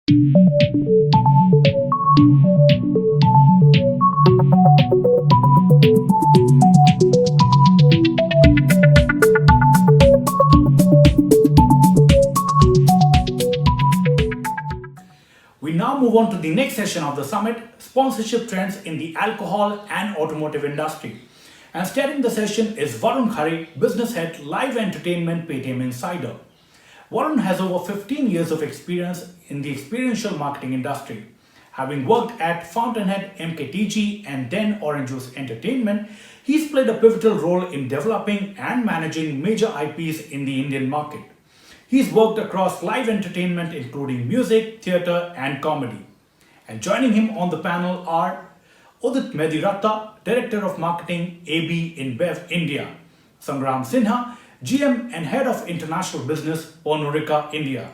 We now move on to the next session of the summit, sponsorship trends in the alcohol and automotive industry. And steering the session is Varun Khare, business head, live entertainment Paytm Insider. Varun has over 15 years of experience in the experiential marketing industry. Having worked at Fountainhead, MKTG, and then Orange Juice Entertainment, he's played a pivotal role in developing and managing major IPs in the Indian market. He's worked across live entertainment, including music, theatre, and comedy. And joining him on the panel are Udit Mediratta, Director of Marketing, AB InBev India; Sangram Sinha, GM and Head of International Business, Pernod India;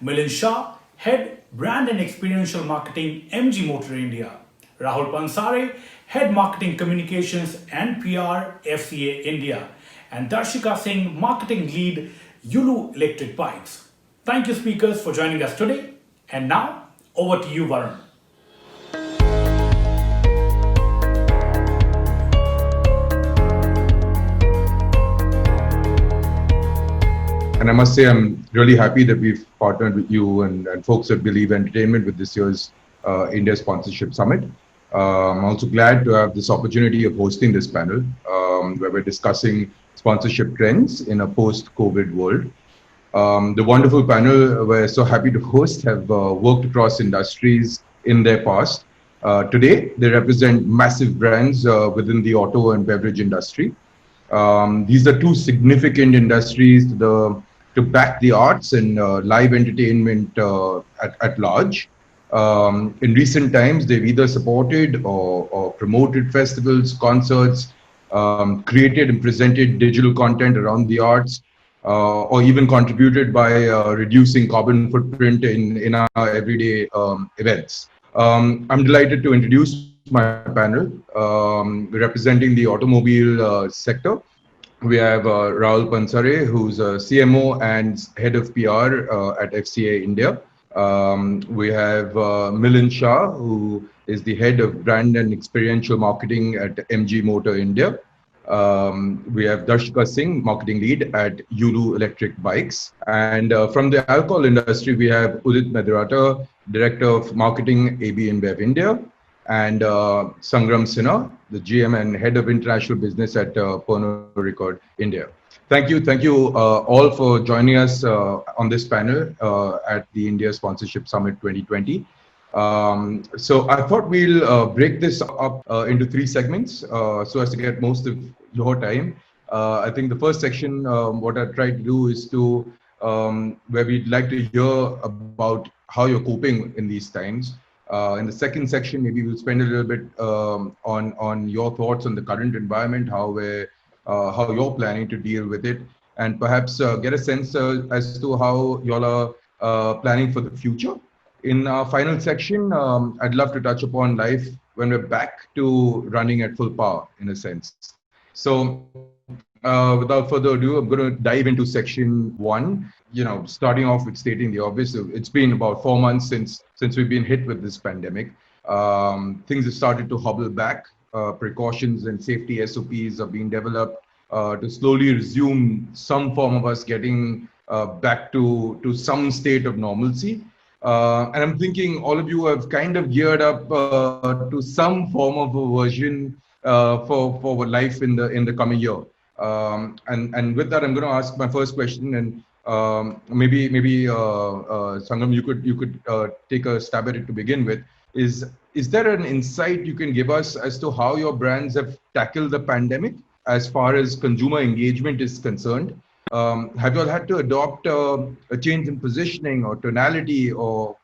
Milind Shah, Head Brand and Experiential Marketing, MG Motor India; Rahul Pansare, Head Marketing Communications and PR, FCA India; and Darshika Singh, Marketing Lead, Yulu Electric Bikes. Thank you, speakers, for joining us today. And now, over to you, Varun. And I must say, I'm really happy that we've partnered with you and folks at Believe Entertainment with this year's India Sponsorship Summit. I'm also glad to have this opportunity of hosting this panel where we're discussing sponsorship trends in a post-COVID world. The wonderful panel we're so happy to host have worked across industries in their past. Today, they represent massive brands within the auto and beverage industry. These are two significant industries to back the arts and live entertainment at large. In recent times, they've either supported or promoted festivals, concerts, created and presented digital content around the arts, or even contributed by reducing carbon footprint in our everyday events. I'm delighted to introduce my panel representing the automobile sector. We have Rahul Pansare, who's a CMO and head of PR at FCA India. We have Milind Shah, who is the head of brand and experiential marketing at MG Motor India. We have Darshika Singh, marketing lead at Yulu Electric Bikes. And from the alcohol industry, we have Udit Mediratta, director of marketing, AB InBev India, and Sangram Sinha, the GM and head of international business at Pernod India. Thank you all for joining us on this panel at the India Sponsorship Summit 2020. So I thought we'll break this up into three segments so as to get most of your time. I think the first section, what I tried to do is to where we'd like to hear about how you're coping in these times. In the second section, maybe we'll spend a little bit on your thoughts on the current environment, how you're planning to deal with it, and perhaps get a sense as to how y'all are planning for the future. In our final section, I'd love to touch upon life when we're back to running at full power, in a sense. So without further ado, I'm going to dive into section one. Starting off with stating the obvious. It's been about 4 months since we've been hit with this pandemic. Things have started to hobble back. Precautions and safety SOPs are being developed to slowly resume some form of us getting back to some state of normalcy. And I'm thinking all of you have kind of geared up to some form of a version for life in the coming year. And with that, I'm going to ask my first question, and maybe Sangam, you could take a stab at it to begin with. Is there an insight you can give us as to how your brands have tackled the pandemic as far as consumer engagement is concerned? Have you all had to adopt a change in positioning or tonality or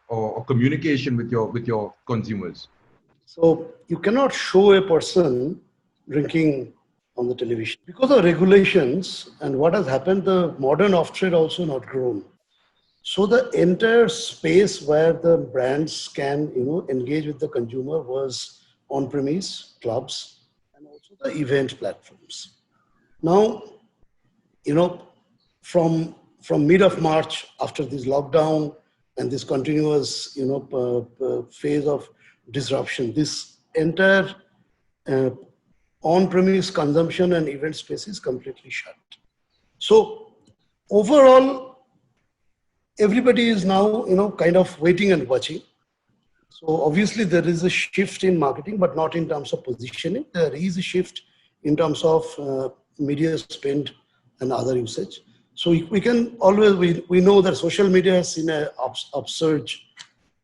communication with your consumers? So you cannot show a person drinking on the television because of regulations, and what has happened, the modern off-trade also not grown. So the entire space where the brands can engage with the consumer was on-premise, clubs, and also the event platforms. Now, from mid of March, after this lockdown, and this continuous, phase of disruption, this entire uh, on-premise consumption and event space is completely shut. So overall, everybody is now, kind of waiting and watching. So obviously there is a shift in marketing, but not in terms of positioning. There is a shift in terms of media spend and other usage. So we can always, we know that social media has seen an upsurge.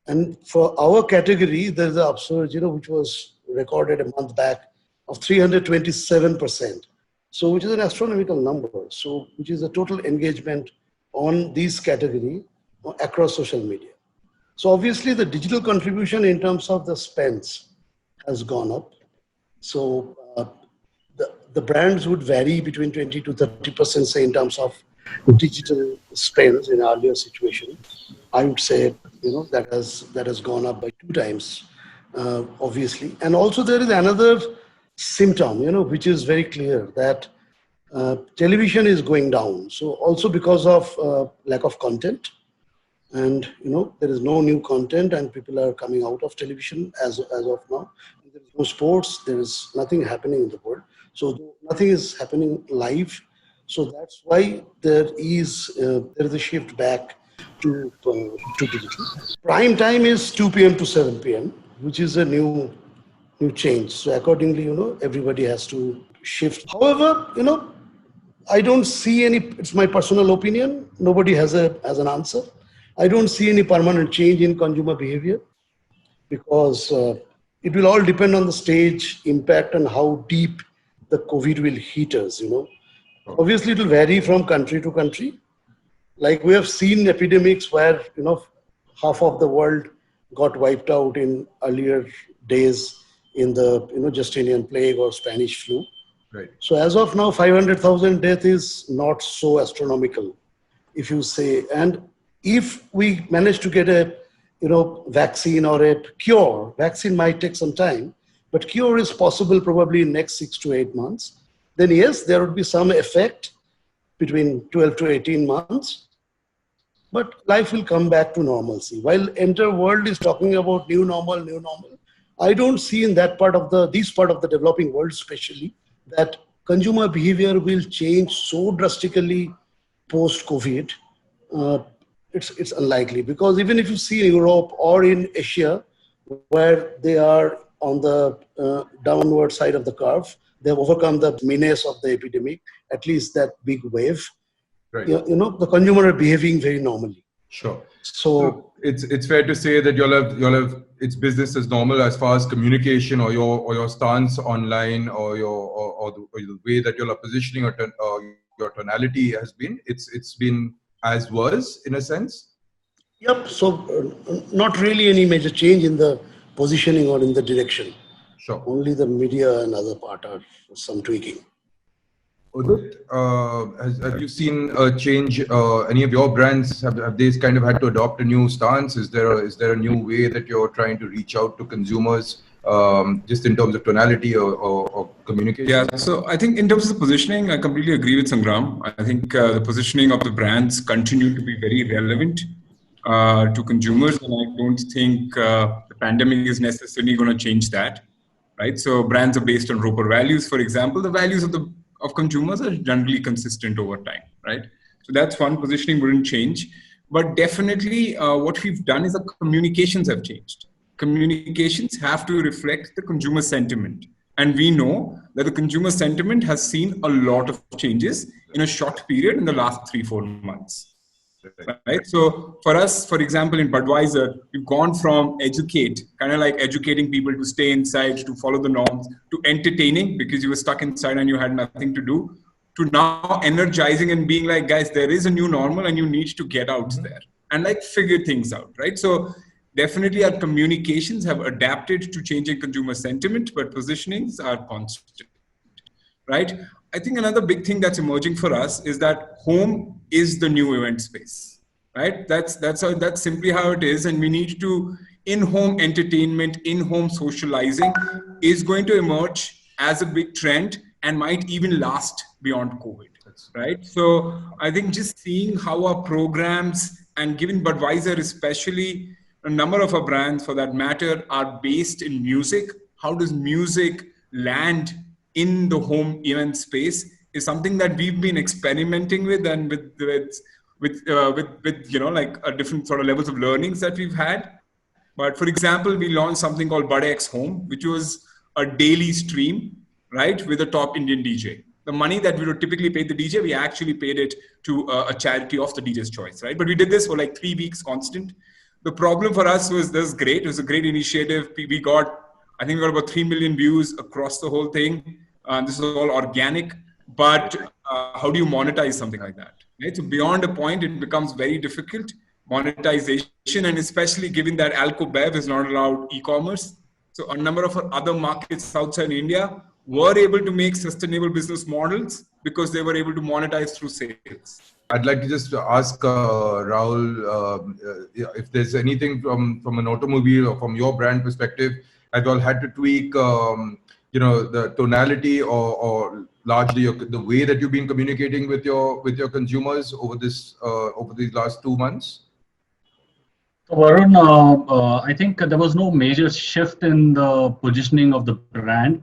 And for our category, there's an upsurge, which was recorded a month back of 327%. So which is an astronomical number. So which is a total engagement on this category across social media. So obviously the digital contribution in terms of the spends has gone up. So the brands would vary between 20 to 30%, say, in terms of digital spends in earlier situation. I would say, that has gone up by 2 times, obviously. And also there is another symptom, which is very clear, that television is going down. So also because of lack of content, and there is no new content, and people are coming out of television as of now. There is no sports, there is nothing happening in the world, so nothing is happening live. So that's why there is a shift back to digital. Prime time is 2 p.m. to 7 p.m., which is a new change. So accordingly, everybody has to shift. However, I don't see any. It's my personal opinion. Nobody has an answer. I don't see any permanent change in consumer behavior, because it will all depend on the stage, impact, and how deep the COVID will hit us. Obviously, it will vary from country to country. Like we have seen epidemics where half of the world got wiped out in earlier days in the Justinian plague or Spanish flu. Right. So as of now, 500,000 death is not so astronomical, if you say. And if we manage to get a vaccine or a cure, vaccine might take some time, but cure is possible probably in next 6 to 8 months. Then yes, there would be some effect between 12 to 18 months, but life will come back to normalcy. While entire world is talking about new normal, I don't see in that part of this part of the developing world, especially, that consumer behavior will change so drastically post-COVID. It's unlikely, because even if you see in Europe or in Asia, where they are on the downward side of the curve, they've overcome the menace of the epidemic, at least that big wave. Right. The consumer are behaving very normally. Sure. So it's fair to say that you'll have it's business as normal as far as communication or your stance online or the way that you're positioning or your tonality has been. It's been as was in a sense. Yep. So not really any major change in the positioning or in the direction. Sure. Only the media and other part are some tweaking. Udit, have you seen a change? Any of your brands have they kind of had to adopt a new stance? Is there a new way that you're trying to reach out to consumers, just in terms of tonality or communication? Yeah, so I think in terms of the positioning, I completely agree with Sangram. I think the positioning of the brands continue to be very relevant to consumers, and I don't think the pandemic is necessarily going to change that, right? So brands are based on Roper values, for example. The values of consumers are generally consistent over time, right? So that's one. Positioning wouldn't change, but definitely what we've done is the communications have changed. Communications have to reflect the consumer sentiment. And we know that the consumer sentiment has seen a lot of changes in a short period in the last 3-4 months. Right. So for us, for example, in Budweiser, we've gone from educate, kind of like educating people to stay inside, to follow the norms, to entertaining because you were stuck inside and you had nothing to do, to now energizing and being like, guys, there is a new normal and you need to get out there and like figure things out. Right. So definitely our communications have adapted to changing consumer sentiment, but positionings are constant. Right. I think another big thing that's emerging for us is that home is the new event space, right? That's simply how it is. And we need to, in-home entertainment, in-home socializing is going to emerge as a big trend and might even last beyond COVID, right? So I think just seeing how our programs and given Budweiser especially, a number of our brands for that matter are based in music. How does music land in the home event space is something that we've been experimenting with, and with like a different sort of levels of learnings that we've had. But for example, we launched something called Bud X Home, which was a daily stream, right, with a top Indian DJ. The money that we would typically pay the DJ, we actually paid it to a charity of the DJ's choice, right? But we did this for like 3 weeks constant. The problem for us was this great. It was a great initiative. I think we got about 3 million views across the whole thing. This is all organic. But how do you monetize something like that? Right? So beyond a point, it becomes very difficult monetization, and especially given that Alco Bev is not allowed e-commerce. So a number of other markets outside India were able to make sustainable business models because they were able to monetize through sales. I'd like to just ask Rahul if there's anything from an automobile or from your brand perspective that you all had to tweak, the tonality or largely the way that you've been communicating with your consumers over these last 2 months. So Varun, I think there was no major shift in the positioning of the brand.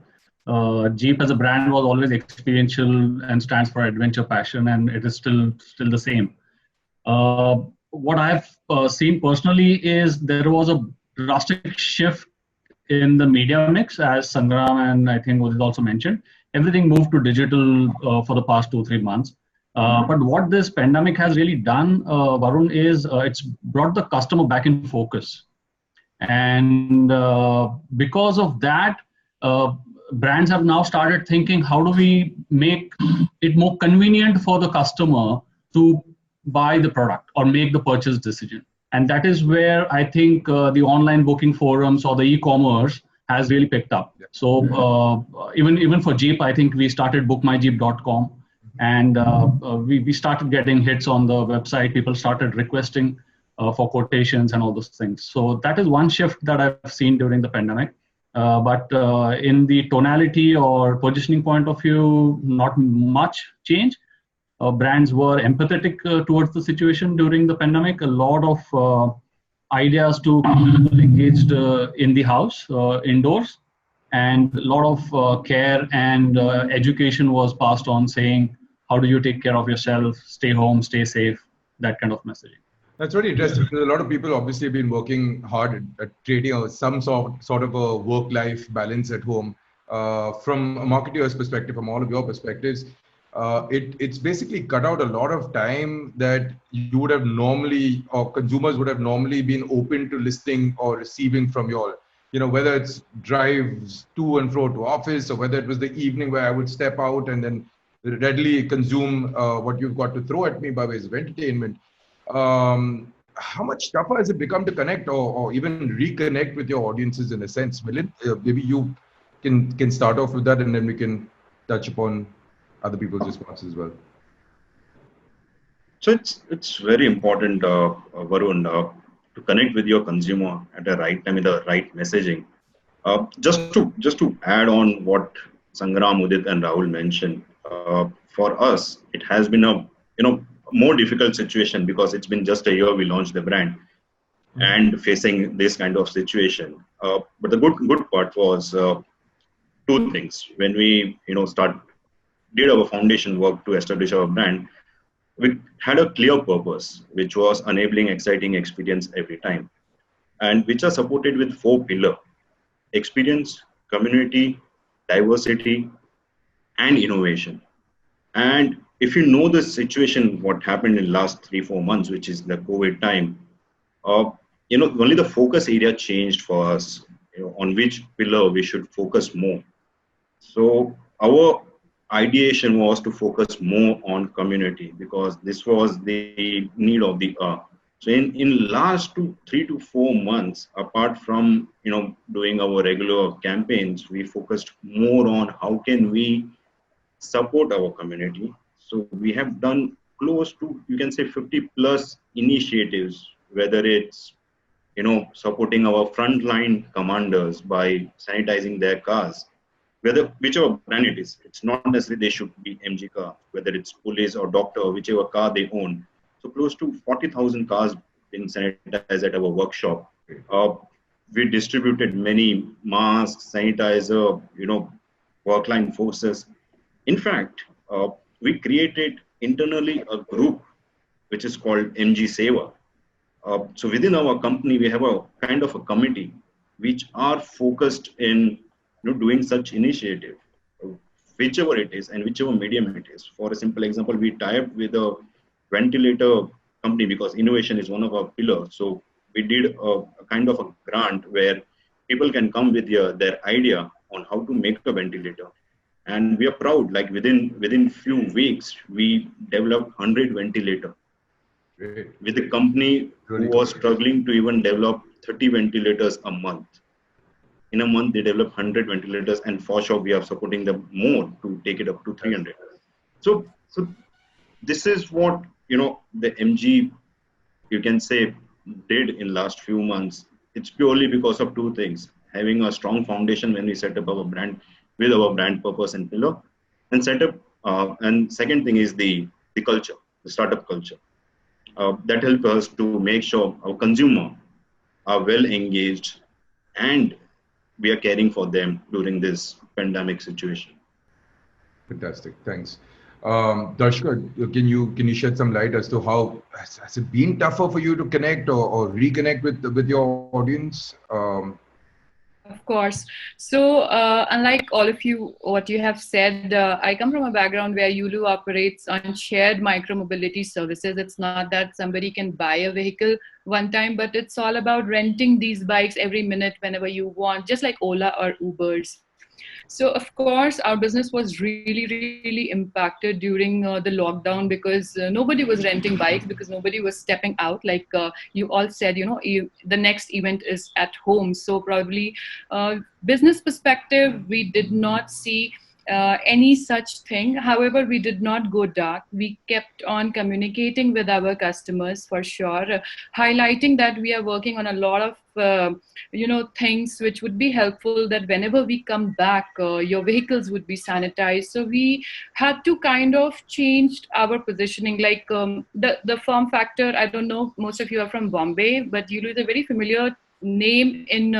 Jeep as a brand was always experiential and stands for adventure, passion, and it is still the same. What I've seen personally is there was a drastic shift in the media mix, as Sangram and I think was also mentioned. Everything moved to digital for the past 2-3 months. But what this pandemic has really done, Varun, is it's brought the customer back in focus. And because of that, brands have now started thinking, how do we make it more convenient for the customer to buy the product or make the purchase decision? And that is where I think the online booking forums or the e-commerce has really picked up. Yeah. So even for Jeep, I think we started bookmyjeep.com. And we started getting hits on the website. People started requesting for quotations and all those things. So that is one shift that I've seen during the pandemic. But in the tonality or positioning point of view, not much change. Brands were empathetic towards the situation during the pandemic. A lot of ideas to engaged in the house, indoors. And a lot of care and education was passed on, saying, how do you take care of yourself, stay home, stay safe, that kind of messaging. That's very interesting. A lot of people obviously have been working hard at creating some sort of a work-life balance at home. From a marketer's perspective, from all of your perspectives, it's basically cut out a lot of time that you would have normally, or consumers would have normally been open to listening or receiving from you all. Whether it's drives to and fro to office, or whether it was the evening where I would step out and then readily consume what you've got to throw at me by ways of entertainment. How much tougher has it become to connect or even reconnect with your audiences in a sense? Milind, maybe you can start off with that, and then we can touch upon other people's responses as well. So it's very important, Varun, to connect with your consumer at the right time with the right messaging. Just to add on what Sangram, Udit, and Rahul mentioned, for us it has been a more difficult situation because it's been just a year we launched the brand and facing this kind of situation. But the good part was two things. When we did our foundation work to establish our brand, we had a clear purpose, which was enabling exciting experience every time, and which are supported with 4 pillars: experience, community, diversity, and innovation. And if you know the situation, what happened in the last 3-4 months, which is the COVID time, only the focus area changed for us, on which pillar we should focus more. So our ideation was to focus more on community because this was the need of the hour. So in last 3 to 4 months, apart from doing our regular campaigns, we focused more on how can we support our community. So we have done close to, you can say, 50 plus initiatives, whether it's supporting our frontline commanders by sanitizing their cars, whichever brand it is. It's not necessarily they should be MG car, whether it's police or doctor, whichever car they own. So close to 40,000 cars being sanitized at our workshop. Uh, we distributed many masks, sanitizer, workline forces. In fact, we created internally a group which is called MG Seva. So within our company, we have a kind of a committee which are focused in doing such initiative, uh, whichever it is and whichever medium it is. For a simple example, we tie up with a ventilator company because innovation is one of our pillars. So we did a kind of a grant where people can come with their idea on how to make a ventilator, and we are proud. Like within few weeks, we developed 100 ventilator Great. with a company who Really was good. struggling to even develop 30 ventilators a month. In a month, they develop 100 ventilators, and for sure, we are supporting them more to take it up to 300. So this is what the MG, you can say, did in last few months. It's purely because of two things: having a strong foundation when we set up our brand with our brand purpose and pillar, and set up. And second thing is the culture, the startup culture. That helps us to make sure our consumer are well engaged and we are caring for them during this pandemic situation. Fantastic. Thanks. Darshika, can you shed some light as to how has it been tougher for you to connect or reconnect with your audience? Of course. So, unlike all of you, what you have said, I come from a background where Yulu operates on shared micromobility services. It's not that somebody can buy a vehicle one time, but it's all about renting these bikes every minute whenever you want, just like Ola or Ubers. So, of course, our business was really impacted during the lockdown because nobody was renting bikes because nobody was stepping out. Like you all said, the next event is at home. So, probably business perspective, we did not see any such thing. However, we did not go dark. We kept on communicating with our customers for sure, highlighting that we are working on a lot of things which would be helpful, that whenever we come back your vehicles would be sanitized. So we had to kind of change our positioning, like the form factor. I don't know, most of you are from Bombay, but you know, is a very familiar name in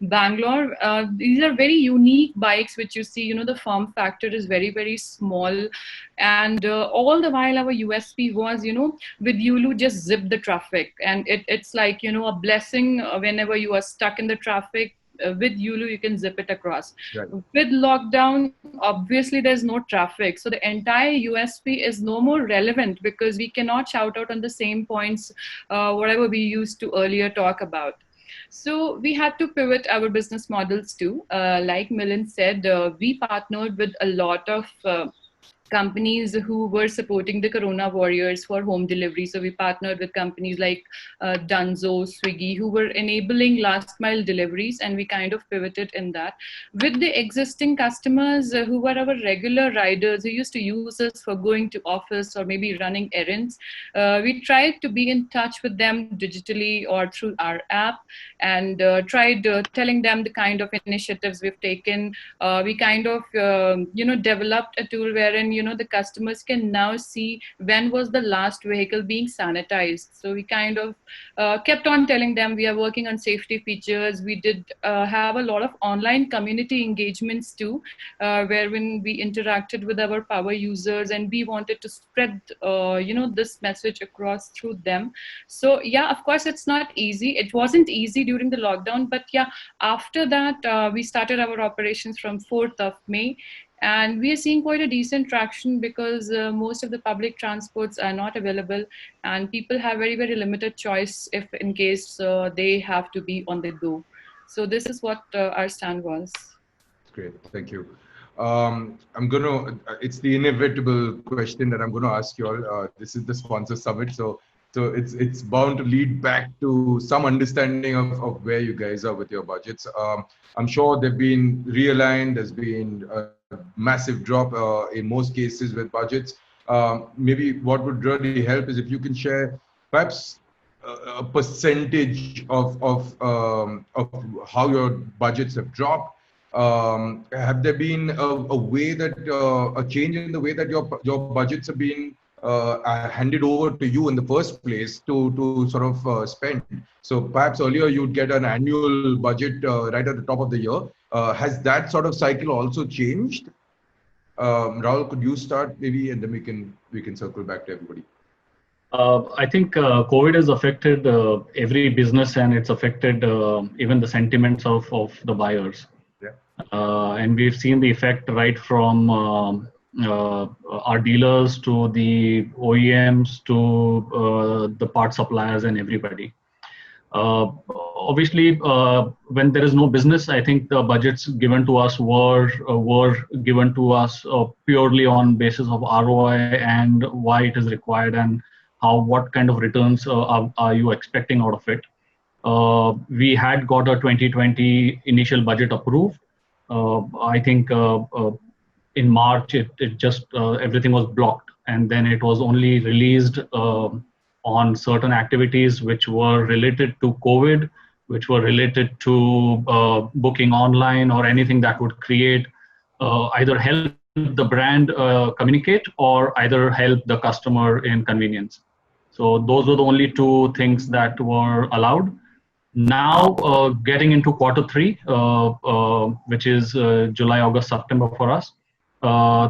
Bangalore. These are very unique bikes which you see, the form factor is very small, and all the while our USP was, with Yulu just zip the traffic, and it's like, a blessing whenever you are stuck in the traffic. With Yulu, you can zip it across. Right. With lockdown, obviously there's no traffic, so the entire USP is no more relevant because we cannot shout out on the same points, whatever we used to earlier talk about. So we had to pivot our business models too. Like Milind said, we partnered with a lot of companies who were supporting the Corona warriors for home delivery. So we partnered with companies like Dunzo, Swiggy, who were enabling last mile deliveries, and we kind of pivoted in that. With the existing customers who were our regular riders who used to use us for going to office or maybe running errands, we tried to be in touch with them digitally or through our app, and tried telling them the kind of initiatives we've taken. We kind of developed a tool wherein the customers can now see when was the last vehicle being sanitized. So we kind of kept on telling them we are working on safety features. We did have a lot of online community engagements too, wherein we interacted with our power users, and we wanted to spread this message across through them. So yeah, of course it's not easy. It wasn't easy during the lockdown, but yeah, after that we started our operations from 4th of May, and we are seeing quite a decent traction because most of the public transports are not available, and people have very limited choice if in case they have to be on the go. So this is what our stand was. Great, thank you. It's the inevitable question that I'm going to ask you all. This is the sponsor summit, so it's bound to lead back to some understanding of where you guys are with your budgets. I'm sure they've been realigned. There's been a massive drop in most cases with budgets. Maybe what would really help is if you can share perhaps a percentage of how your budgets have dropped. Have there been a way that a change in the way that your budgets have been handed over to you in the first place to sort of spend. So perhaps earlier you'd get an annual budget right at the top of the year. Has that sort of cycle also changed? Rahul, could you start maybe, and then we can circle back to everybody. I think COVID has affected every business, and it's affected even the sentiments of the buyers. Yeah. And we've seen the effect right from our dealers to the OEMs to the part suppliers and everybody. Obviously, when there is no business, I think the budgets given to us were given to us purely on basis of ROI and why it is required and what kind of returns are you expecting out of it. We had got a 2020 initial budget approved. I think in March it just everything was blocked, and then it was only released on certain activities which were related to COVID, which were related to booking online or anything that would create either help the brand communicate or either help the customer in convenience. So those were the only two things that were allowed. Now, getting into quarter three, which is July, August, September for us,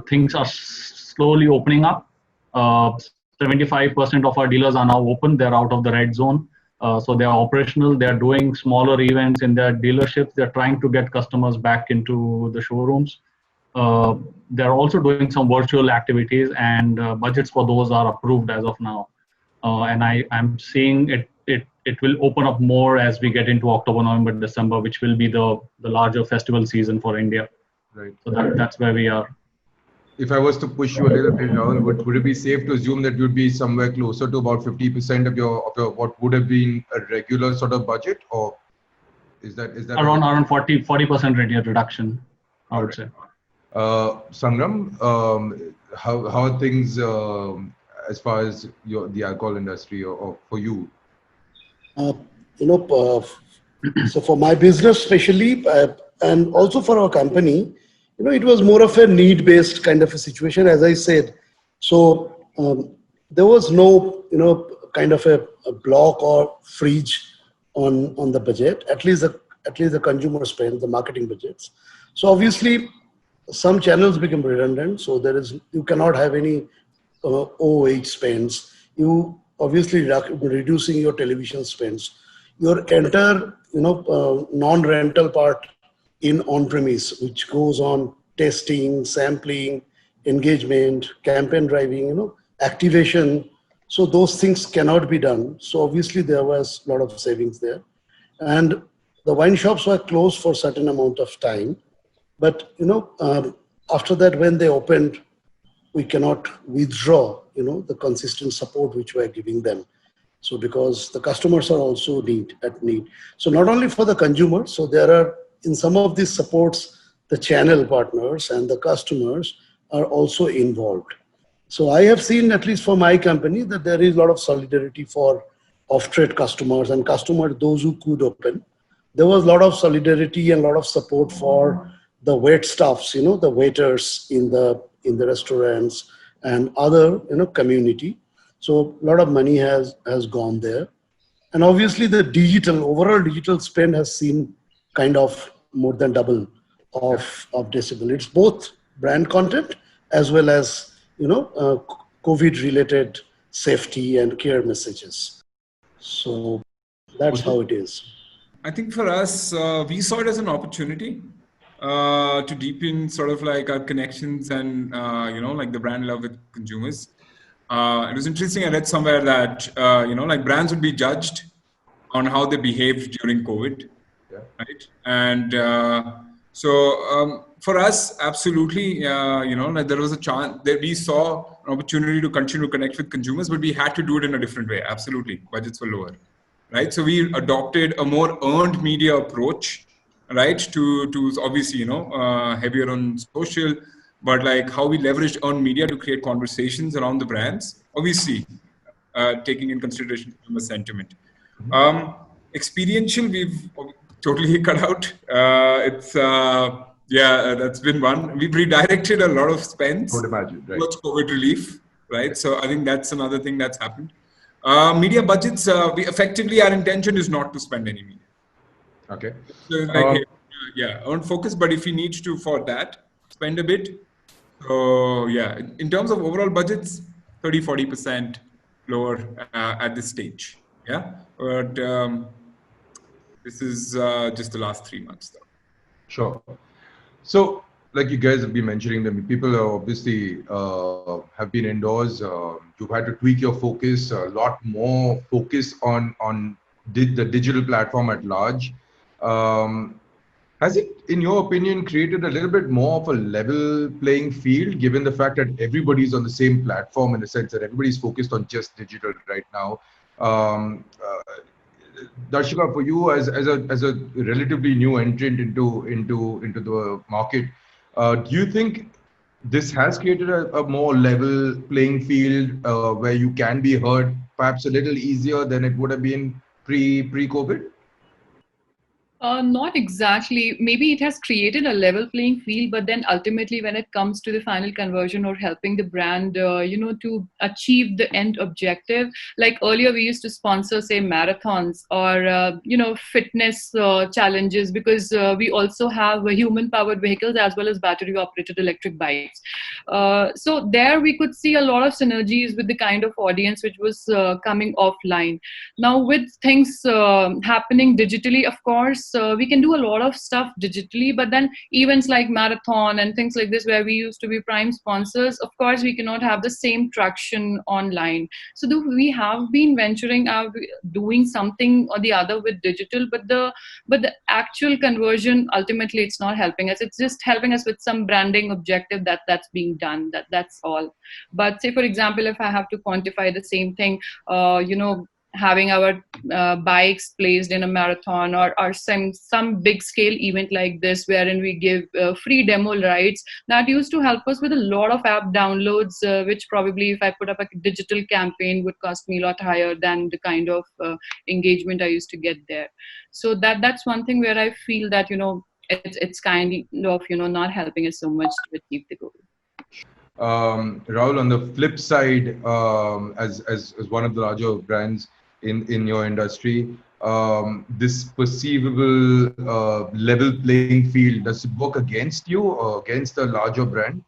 things are slowly opening up. 75% of our dealers are now open. They're out of the red zone. So they are operational. They're doing smaller events in their dealerships. They're trying to get customers back into the showrooms. They're also doing some virtual activities, and budgets for those are approved as of now. And I'm seeing it will open up more as we get into October, November, December, which will be the larger festival season for India. Right. So that's where we are. If I was to push you a little bit, Rahul, would it be safe to assume that you'd be somewhere closer to about 50% of your what would have been a regular sort of budget, or is that around 40% reduction, I would say. Sangram, how are things as far as the alcohol industry or for you? So for my business especially, and also for our company, it was more of a need-based kind of a situation, as I said. So there was no, kind of a block or freeze on the budget, at least the consumer spend, the marketing budgets. So obviously, some channels become redundant. So you cannot have any OOH spends. You obviously reducing your television spends. Your entire, non-rental part in on-premise, which goes on testing, sampling, engagement, campaign driving, activation. So those things cannot be done. So obviously there was a lot of savings there. And the wine shops were closed for a certain amount of time. But, after that, when they opened, we cannot withdraw, the consistent support which we are giving them. So because the customers are also at need. So not only for the consumer, so there are, in some of these supports, the channel partners and the customers are also involved. So I have seen, at least for my company, that there is a lot of solidarity for off-trade customers and customers, those who could open. There was a lot of solidarity and a lot of support for the wait staffs, the waiters in the restaurants and other, community. So a lot of money has gone there. And obviously the overall digital spend has seen kind of more than double of decibel. It's both brand content as well as, COVID related safety and care messages. So that's how it is. I think for us, we saw it as an opportunity to deepen sort of like our connections and, like the brand love with consumers. It was interesting. I read somewhere that, like brands would be judged on how they behaved during COVID. Yeah. Right. And so for us, absolutely, like there was a chance that we saw an opportunity to continue to connect with consumers, but we had to do it in a different way. Absolutely. Budgets were lower. Right. So we adopted a more earned media approach, right, to obviously, heavier on social, but like how we leveraged earned media to create conversations around the brands, obviously taking in consideration consumer sentiment. Experiential, we've totally cut out. That's been one. We've redirected a lot of spends Would imagine, right? towards COVID relief. right? So I think that's another thing that's happened. Media budgets, we effectively, our intention is not to spend any media. Okay. So it's like, hey, yeah, on focus, but if we need to for that, spend a bit. So yeah, in terms of overall budgets, 30-40% lower at this stage. Yeah, but this is just the last 3 months, though. Sure. So, like you guys have been mentioning, that people are obviously have been indoors. You've had to tweak your focus, a lot more focus on the digital platform at large. Um, has it, in your opinion, created a little bit more of a level playing field, given the fact that everybody's on the same platform in the sense that everybody's focused on just digital right now? Um, Darshika, for you as a relatively new entrant into the market, do you think this has created a more level playing field where you can be heard perhaps a little easier than it would have been pre-COVID? Not exactly. Maybe it has created a level playing field, but then ultimately, when it comes to the final conversion or helping the brand, to achieve the end objective, like earlier we used to sponsor, say, marathons or fitness challenges, because we also have human-powered vehicles as well as battery-operated electric bikes. So there we could see a lot of synergies with the kind of audience which was coming offline. Now, with things happening digitally, of course, we can do a lot of stuff digitally, but then events like marathon and things like this, where we used to be prime sponsors, of course, we cannot have the same traction online. So we have been venturing out, doing something or the other with digital, but the actual conversion, ultimately, it's not helping us. It's just helping us with some branding objective that's being done. That's all. But say, for example, if I have to quantify the same thing, having our bikes placed in a marathon, or some big scale event like this, wherein we give free demo rides, that used to help us with a lot of app downloads, which probably if I put up a digital campaign would cost me a lot higher than the kind of engagement I used to get there. So that's one thing where I feel that it's kind of not helping us so much to achieve the goal. Rahul, on the flip side, as one of the larger brands in your industry, this perceivable level playing field, does it work against you or against the larger brand?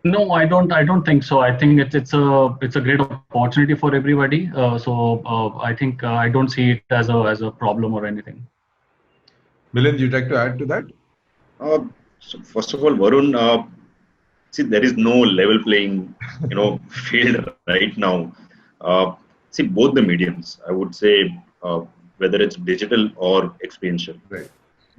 No, I don't think so. I think it's a great opportunity for everybody. I think I don't see it as a problem or anything. Milind, you'd like to add to that? So first of all, Varun, see, there is no level playing, field right now. See, both the mediums, I would say, whether it's digital or experiential, Right.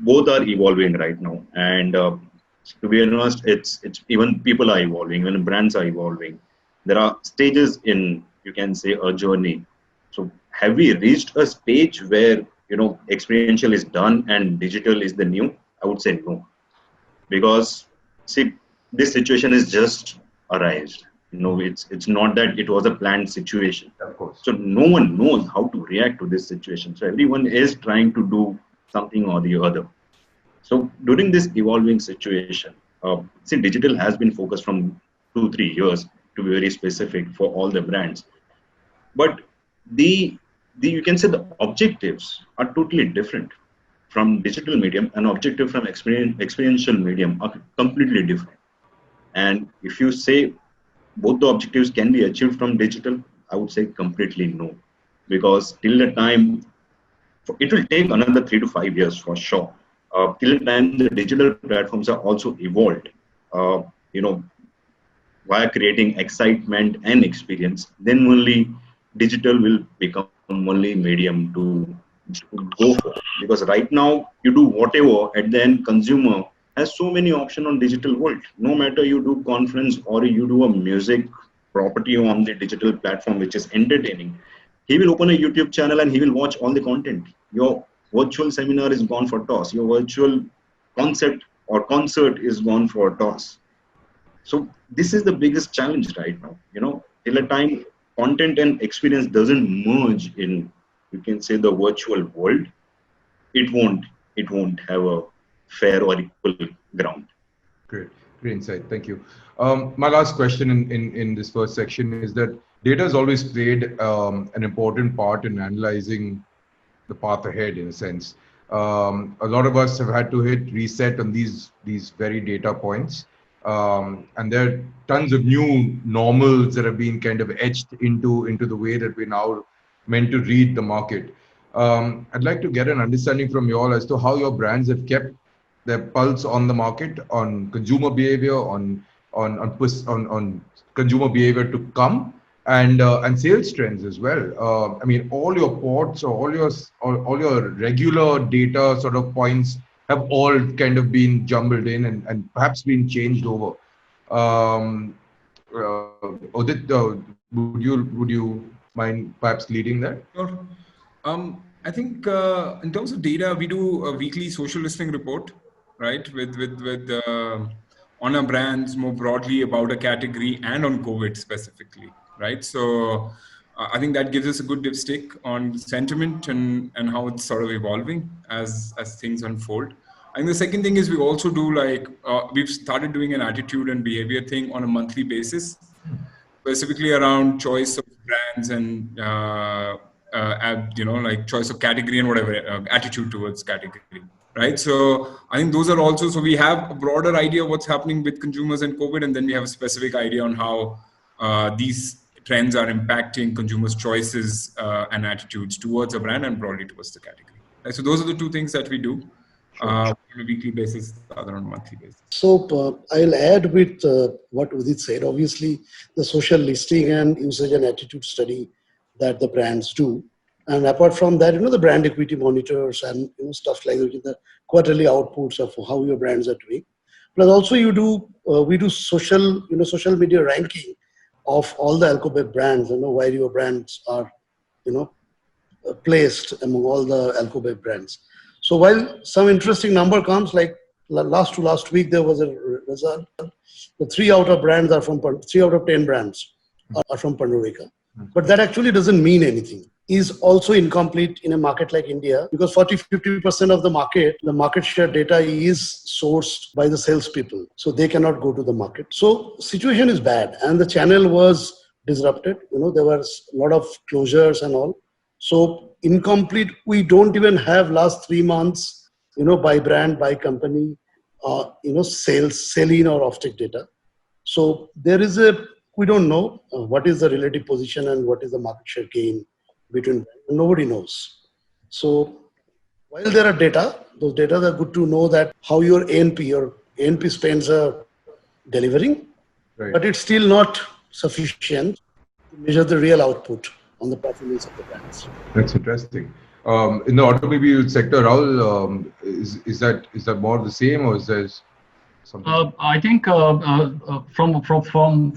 both are evolving right now. And to be honest, it's even people are evolving, even brands are evolving. There are stages in, you can say, a journey. So have we reached a stage where experiential is done and digital is the new? I would say no, because see, this situation is just arised. It's not that it was a planned situation. Of course. So no one knows how to react to this situation. So everyone is trying to do something or the other. So during this evolving situation, see, digital has been focused from 2-3 years, to be very specific, for all the brands. But the you can say the objectives are totally different from digital medium, and objective from experiential medium are completely different. And if you say both the objectives can be achieved from digital, I would say completely no, because till the time, it will take another 3 to 5 years for sure. Till the time the digital platforms are also evolved, uh, you know, via creating excitement and experience, then only digital will become only medium to go for. Because right now you do whatever, at the end consumer has so many options on digital world. No matter you do conference or you do a music property on the digital platform which is entertaining, he will open a YouTube channel and he will watch all the content. Your virtual seminar is gone for toss. Your virtual concept or concert is gone for toss. So this is the biggest challenge right now. Till a time content and experience doesn't merge in, you can say, the virtual world, it won't have a fair or equal ground. Great. Great insight. Thank you. My last question in this first section is that data has always played an important part in analyzing the path ahead, in a sense. A lot of us have had to hit reset on these very data points, and there are tons of new normals that have been kind of etched into the way that we're now meant to read the market. I'd like to get an understanding from you all as to how your brands have kept their pulse on the market, on consumer behavior, on consumer behavior to come, and sales trends as well. I mean, all your ports or all your regular data sort of points have all kind of been jumbled in and perhaps been changed over. Udit, would you mind perhaps leading that? Sure. I think in terms of data, we do a weekly social listening report, right, with on our brands more broadly about a category and on COVID specifically, right? So I think that gives us a good dipstick on sentiment and how it's sort of evolving as things unfold. I think the second thing is we also do we've started doing an attitude and behavior thing on a monthly basis, specifically around choice of brands and like choice of category and whatever attitude towards category, right? So I think those are also, so we have a broader idea of what's happening with consumers and COVID, and then we have a specific idea on how these trends are impacting consumers' choices and attitudes towards a brand and broadly towards the category. Right? So those are the two things that we do on a weekly basis, the other on a monthly basis. So I'll add with what Udit said. Obviously, the social listening and usage and attitude study that the brands do. And apart from that, the brand equity monitors and stuff like that, the quarterly outputs of how your brands are doing. Plus also we do social media ranking of all the Alcobeb brands, where your brands are, placed among all the Alcobeb brands. So while some interesting number comes, like last week there was a result. The 3 out of 10 brands are from Pandorica. But that actually doesn't mean anything. Is also incomplete in a market like India, because 40-50% of the market share data is sourced by the salespeople. So they cannot go to the market. So situation is bad, and the channel was disrupted. There was a lot of closures and all. So incomplete. We don't even have last 3 months, by brand, by company, sales, sell-in or offtake data. So we don't know what is the relative position and what is the market share gain between. Nobody knows. So while there are data, those data are good to know that how your A&P spends are delivering, Right. but it's still not sufficient to measure the real output on the performance of the brands. That's interesting. In the automobile sector, Rahul, is that more the same, or is there something? I think from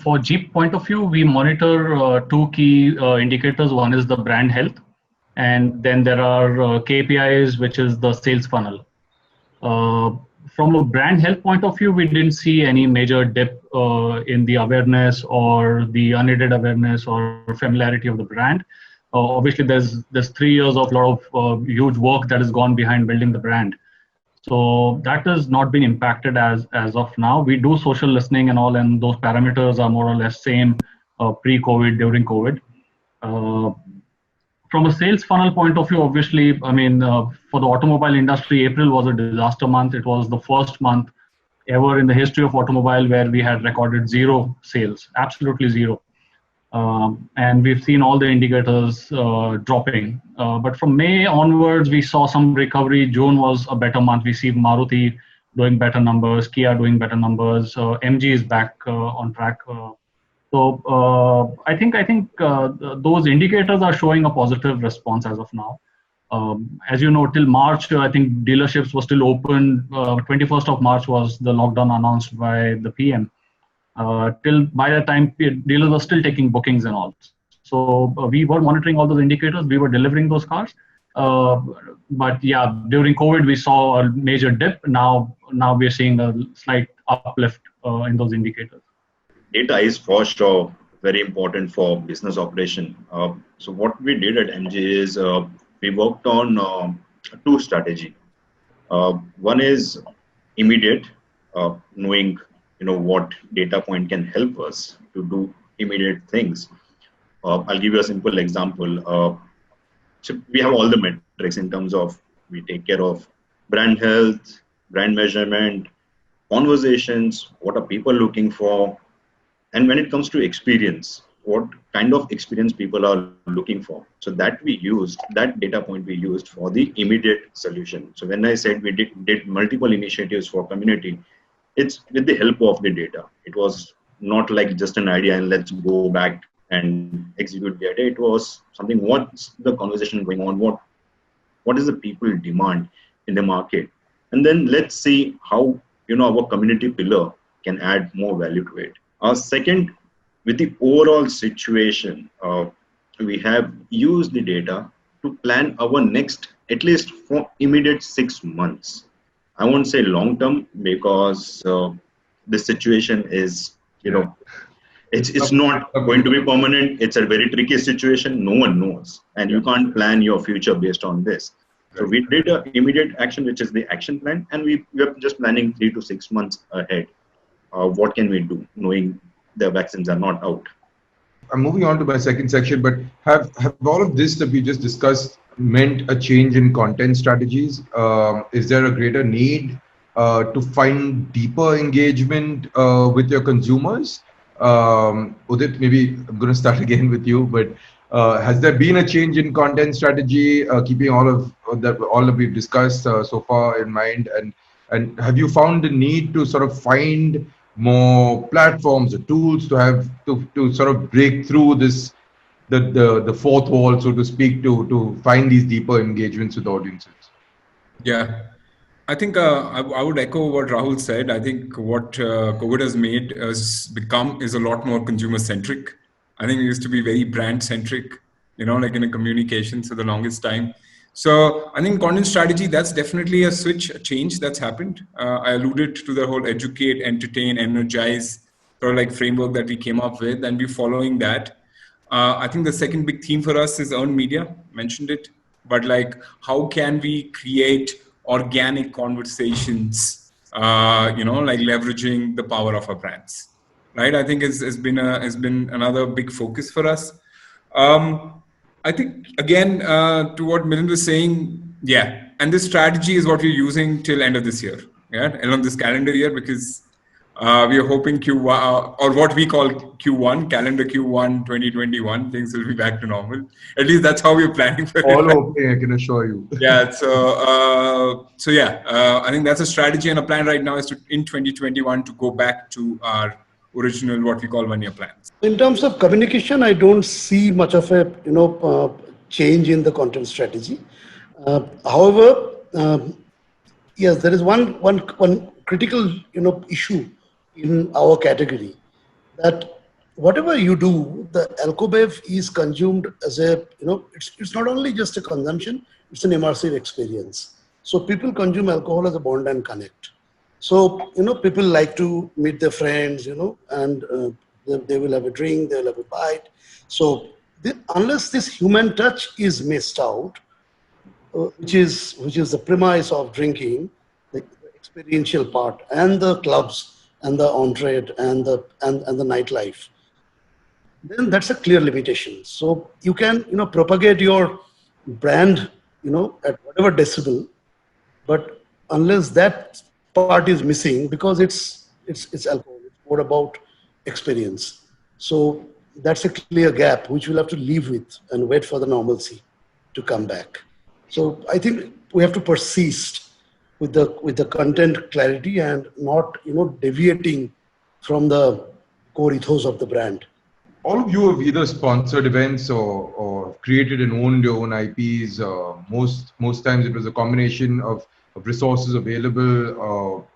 for Jeep point of view, we monitor 2 key indicators. One is the brand health, and then there are KPIs, which is the sales funnel. From a brand health point of view, we didn't see any major dip in the awareness or the unaided awareness or familiarity of the brand. Obviously, there's 3 years of a lot of huge work that has gone behind building the brand. So that has not been impacted as of now. We do social listening and all, and those parameters are more or less same pre-COVID, during COVID. From a sales funnel point of view, obviously, I mean, for the automobile industry, April was a disaster month. It was the first month ever in the history of automobile where we had recorded 0 sales, absolutely 0. And we've seen all the indicators dropping. But from May onwards, we saw some recovery. June was a better month. We see Maruti doing better numbers, Kia doing better numbers. MG is back on track. So I think those indicators are showing a positive response as of now. As you know, till March, I think dealerships were still open. 21st of March was the lockdown announced by the PM. Till by the time dealers were still taking bookings and all. So we were monitoring all those indicators. We were delivering those cars. But yeah, during COVID, we saw a major dip. Now we're seeing a slight uplift in those indicators. Data is for sure very important for business operation. So what we did at MG is we worked on 2 strategy. One is immediate, knowing what data point can help us to do immediate things. I'll give you a simple example. So we have all the metrics in terms of we take care of brand health, brand measurement, conversations, what are people looking for, and when it comes to experience, what kind of experience people are looking for. So that data point we used for the immediate solution. So when I said we did multiple initiatives for community, it's with the help of the data. It was not like just an idea and let's go back and execute the idea. It was something, what's the conversation going on, what is the people demand in the market, and then let's see how our community pillar can add more value to it. Second, with the overall situation, we have used the data to plan our next, at least for immediate 6 months. I won't say long term because the situation is, it's not going to be permanent. It's a very tricky situation. No one knows, and you can't plan your future based on this. So we did an immediate action, which is the action plan, and we're just planning 3 to 6 months ahead. What can we do, knowing the vaccines are not out? I'm moving on to my second section, but have all of this that we just discussed meant a change in content strategies? Is there a greater need to find deeper engagement with your consumers? Udit, maybe I'm going to start again with you, but has there been a change in content strategy, keeping all that we've discussed so far in mind? And have you found the need to sort of find more platforms or tools to sort of break through the fourth wall, so to speak, to find these deeper engagements with audiences? Yeah, I think I would echo what Rahul said. I think what COVID has made us become is a lot more consumer centric. I think it used to be very brand centric, like in a communications for the longest time. So I think content strategy, that's definitely a switch, a change that's happened. I alluded to the whole educate, entertain, energize sort of like framework that we came up with, and we're following that. I think the second big theme for us is earned media, mentioned it, but like how can we create organic conversations, like leveraging the power of our brands, right? I think has been another big focus for us. I think again, to what Milind was saying, yeah, and this strategy is what we're using till end of this year, end of this calendar year, because we are hoping Q1, or what we call Q1, calendar Q1 2021, things will be back to normal. At least that's how we're planning for All it. okay, I can assure you. Yeah, so yeah, I think that's a strategy, and a plan right now is to, in 2021, to go back to our original, what we call 1 year plans. In terms of communication, I don't see much of a change in the content strategy. However, yes, there is one critical issue in our category, that whatever you do, the alcobev is consumed as a it's not only just a consumption, it's an immersive experience. So people consume alcohol as a bond and connect. So people like to meet their friends, and they will have a drink, they will have a bite. So unless this human touch is missed out, which is the premise of drinking, the experiential part, and the clubs and the on-trade and the nightlife, then that's a clear limitation. So you can propagate your brand at whatever decibel, but unless that part is missing, because it's alcohol, it's more about experience. So that's a clear gap which we'll have to live with and wait for the normalcy to come back. So I think we have to persist with the content clarity and not deviating from the core ethos of the brand. All of you have either sponsored events or created and owned your own IPs. Most times it was a combination of resources available,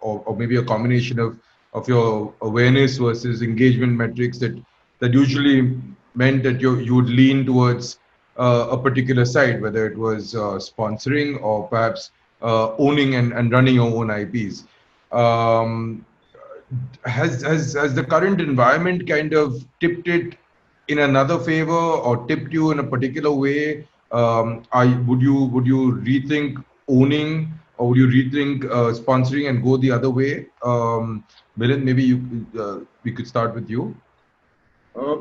or maybe a combination of your awareness versus engagement metrics that usually meant that you would lean towards a particular side, whether it was sponsoring or perhaps owning and running your own IPs. Um, has the current environment kind of tipped it in another favor or tipped you in a particular way? Would you rethink owning or would you rethink sponsoring and go the other way? Milind, maybe we could start with you. Uh,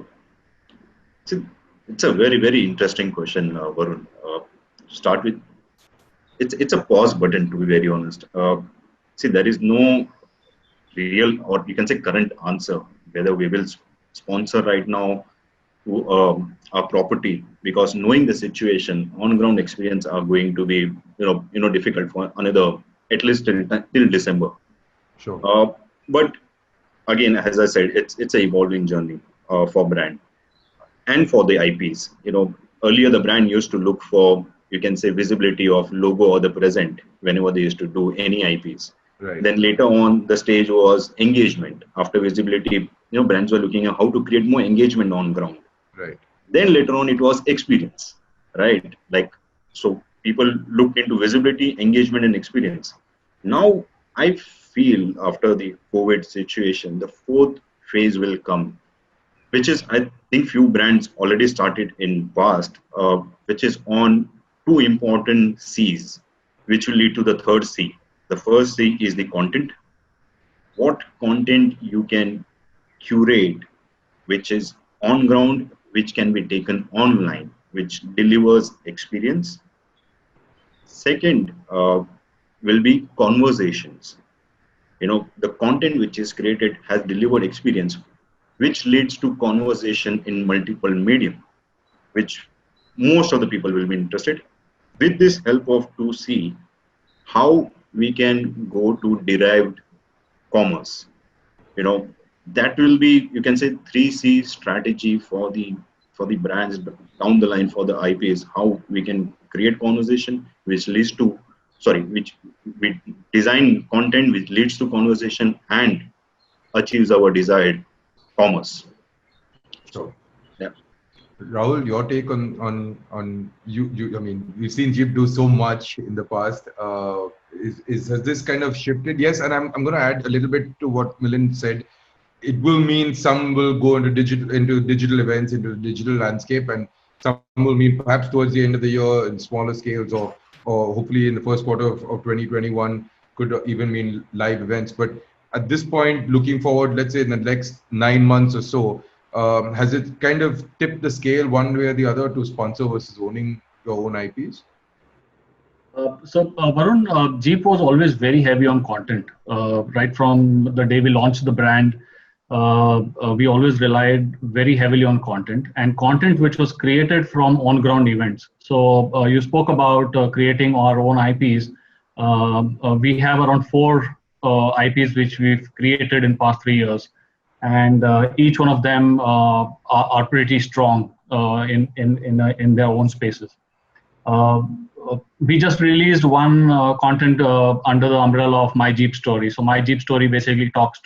it's a very, very interesting question, Varun. To start with, it's a pause button, to be very honest. See, there is no real, or you can say current answer whether we will sponsor right now to our property, because knowing the situation, on ground experience are going to be difficult for another, at least till December. Sure. But again, as I said, it's a evolving journey for brand and for the IPs. Earlier the brand used to look for, you can say, visibility of logo or the present whenever they used to do any IPs. Right. Then later on, the stage was engagement. After visibility, brands were looking at how to create more engagement on ground. Right. Then later on, it was experience, right? So people looked into visibility, engagement, and experience. Now, I feel after the COVID situation, the fourth phase will come, which is, I think, few brands already started in past, which is on two important C's, which will lead to the third C. The first C is the content. What content you can curate, which is on ground, which can be taken online, which delivers experience. Second will be conversations. The content which is created has delivered experience, which leads to conversation in multiple medium, which most of the people will be interested. With this help of 2C, how we can go to derived commerce. That will be, you can say, 3C strategy for the brands down the line, for the IPs, how we can create conversation which leads to, which we design content which leads to conversation and achieves our desired commerce. Sure. Yeah. Rahul, your take on you. I mean, we've seen Jeep do so much in the past. Has this kind of shifted? Yes, and I'm going to add a little bit to what Milind said. It will mean some will go into digital events, into the digital landscape, and some will mean perhaps towards the end of the year in smaller scales, or hopefully in the first quarter of 2021 could even mean live events. But at this point, looking forward, let's say in the next 9 months or so, has it kind of tipped the scale one way or the other to sponsor versus owning your own IPs? Varun, Jeep was always very heavy on content. Right from the day we launched the brand, we always relied very heavily on content, and content which was created from on-ground events. So you spoke about creating our own IPs. We have around 4 IPs which we've created in past 3 years, and each one of them are pretty strong in their own spaces. We just released one content under the umbrella of My Jeep Story. So My Jeep Story basically talks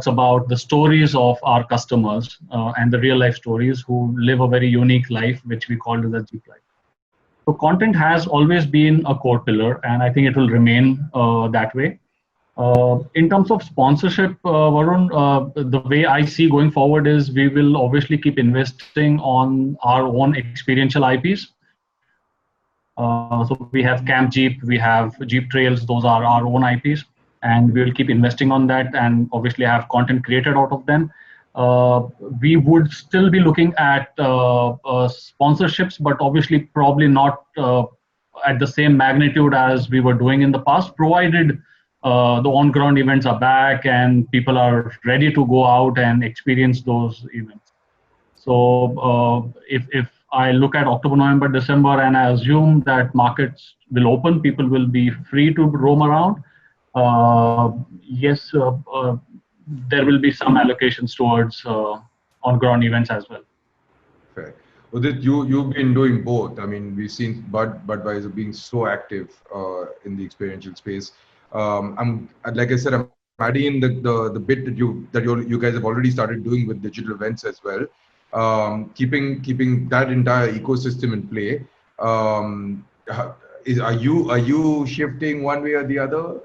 about the stories of our customers and the real life stories who live a very unique life, which we call the Jeep life. So content has always been a core pillar, and I think it will remain that way. In terms of sponsorship, Varun, the way I see going forward is we will obviously keep investing on our own experiential IPs. So we have Camp Jeep, we have Jeep Trails, those are our own IPs, and we will keep investing on that and obviously have content created out of them. We would still be looking at sponsorships, but obviously probably not at the same magnitude as we were doing in the past, provided the on-ground events are back and people are ready to go out and experience those events. So if I look at October, November, December, and I assume that markets will open, people will be free to roam around. Yes, there will be some allocations towards on-ground events as well. Fair. Udit, you've been doing both. I mean, we've seen Budweiser being so active in the experiential space. Like I said, I'm adding in the bit that you guys have already started doing with digital events as well. Keeping that entire ecosystem in play. Are you shifting one way or the other?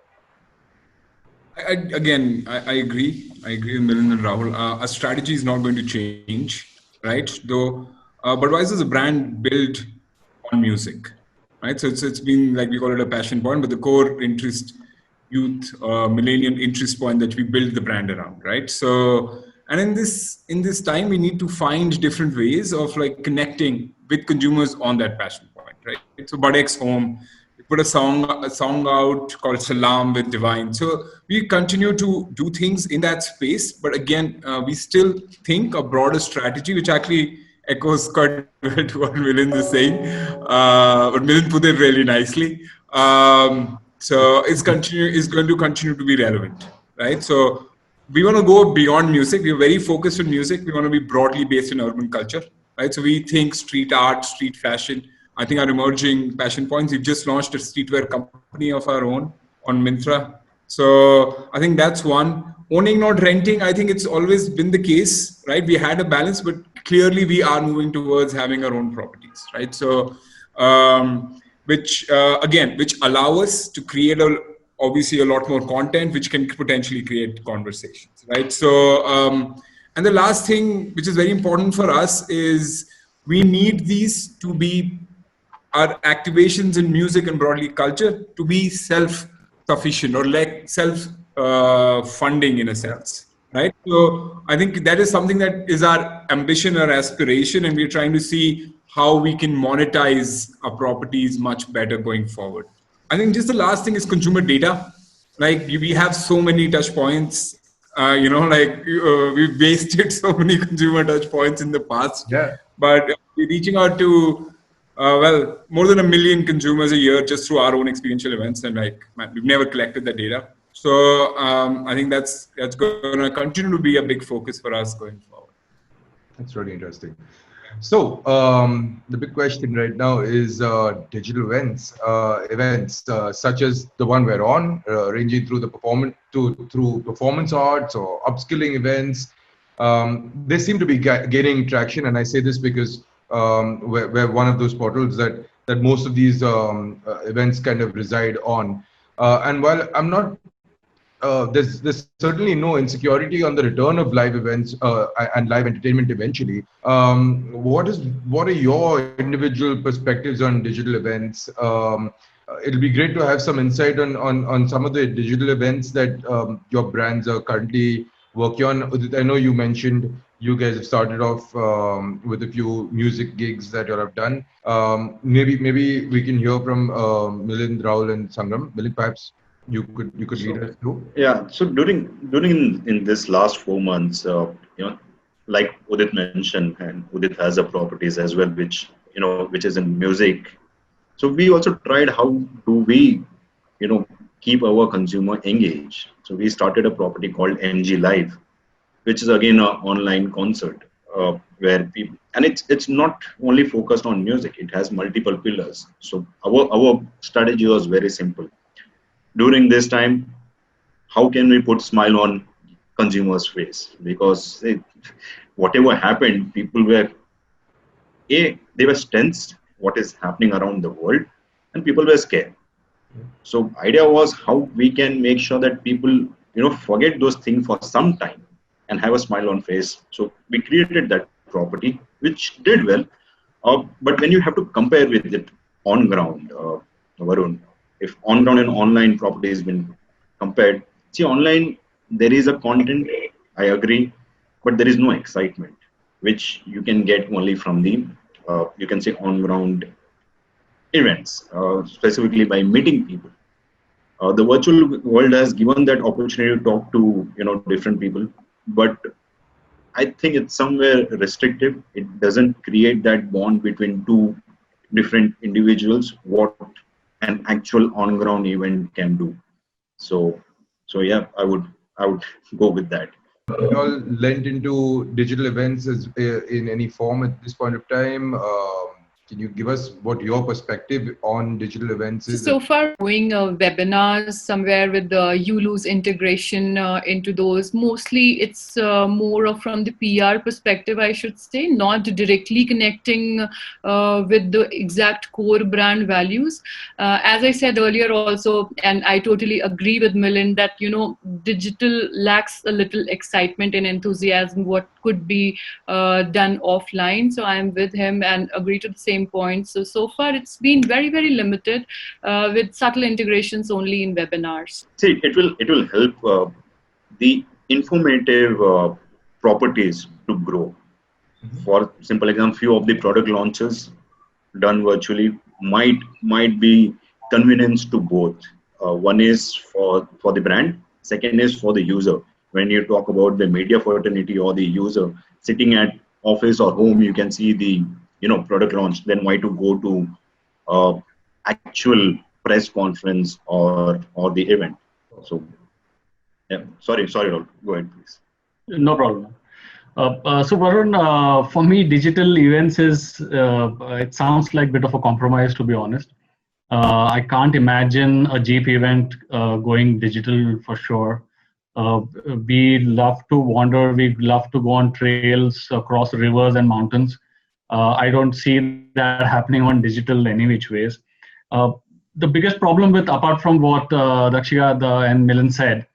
I agree. I agree with Milind and Rahul. Our strategy is not going to change, right? Though Budweiser is a brand built on music, right? So it's been, like, we call it a passion point, but the core interest, youth, millennial interest point that we build the brand around, right? So, and in this time, we need to find different ways of like connecting with consumers on that passion point, right? So Budx Home, we put a song out called Salam with Divine. So we continue to do things in that space, but again, we still think a broader strategy, which actually echoes quite well to what Milind is saying. But Milind put it really nicely. So it's going to continue to be relevant, right? So we want to go beyond music. We're very focused on music. We want to be broadly based in urban culture, right? So we think street art, street fashion, I think, are emerging passion points. We've just launched a streetwear company of our own on Myntra. So I think that's one. Owning, not renting, I think it's always been the case, right? We had a balance, but clearly we are moving towards having our own properties, right? So, which allow us to create obviously a lot more content, which can potentially create conversations, right? So, and the last thing, which is very important for us, is we need these to be our activations in music and broadly culture to be self-sufficient or like self-funding in a sense, right? So I think that is something that is our ambition or aspiration, and we're trying to see how we can monetize our properties much better going forward. I think just the last thing is consumer data. Like, we have so many touch points, we've wasted so many consumer touch points in the past, Yeah. but we're reaching out to more than 1 million consumers a year just through our own experiential events, and we've never collected that data. So I think that's going to continue to be a big focus for us going forward. That's really interesting. So the big question right now is digital events such as the one we're on, ranging through the through performance arts or upskilling events. They seem to be gaining traction, and I say this because we're one of those portals that most of these events kind of reside on. And while I'm not there's certainly no insecurity on the return of live events and live entertainment eventually. What are your individual perspectives on digital events? It'll be great to have some insight on some of the digital events that your brands are currently working on. I know you mentioned you guys have started off with a few music gigs that you have done. Maybe we can hear from Milind, Rahul, and Sangram. Milind, perhaps you could lead us through. Yeah. So during in this last 4 months, like Udit mentioned, and Udit has a properties as well, which is in music. So we also tried how do we, keep our consumer engaged. So we started a property called NG Live, which is again an online concert where people, and it's not only focused on music. It has multiple pillars. So our strategy was very simple. During this time, how can we put smile on consumers' face? Because whatever happened, people were they were tensed. What is happening around the world, and people were scared. So idea was how we can make sure that people forget those things for some time and have a smile on face. So we created that property, which did well. But when you have to compare with it on ground, Varun, if on ground and online property has been compared, see online there is a content, I agree, but there is no excitement, which you can get only from the you can say on ground events, specifically by meeting people. The virtual world has given that opportunity to talk to different people, but I think it's somewhere restrictive. It doesn't create that bond between two different individuals. What an actual on-ground event can do. So, yeah, I would go with that. You all lent into digital events in any form at this point of time. Can you give us what your perspective on digital events is? So far, doing webinars somewhere with the ULU's integration into those. Mostly, it's more of from the PR perspective, I should say, not directly connecting with the exact core brand values. As I said earlier, also, and I totally agree with Milind that digital lacks a little excitement and enthusiasm. What could be done offline? So I am with him and agree to the same same point. So far it's been very, very limited with subtle integrations only in webinars. See, it will help the informative properties to grow. For simple example, few of the product launches done virtually might be convenience to both. One is for the brand, second is for the user. When you talk about the media fraternity or the user sitting at office or home, you can see the product launch. Then why to go to actual press conference or the event? So yeah, sorry, Rahul. Go ahead, please. No problem. So Varun, for me, digital events it sounds like a bit of a compromise, to be honest. I can't imagine a Jeep event going digital for sure. We love to wander, we love to go on trails across rivers and mountains. I don't see that happening on digital any which ways. The biggest problem apart from what Dakshika and Milan said,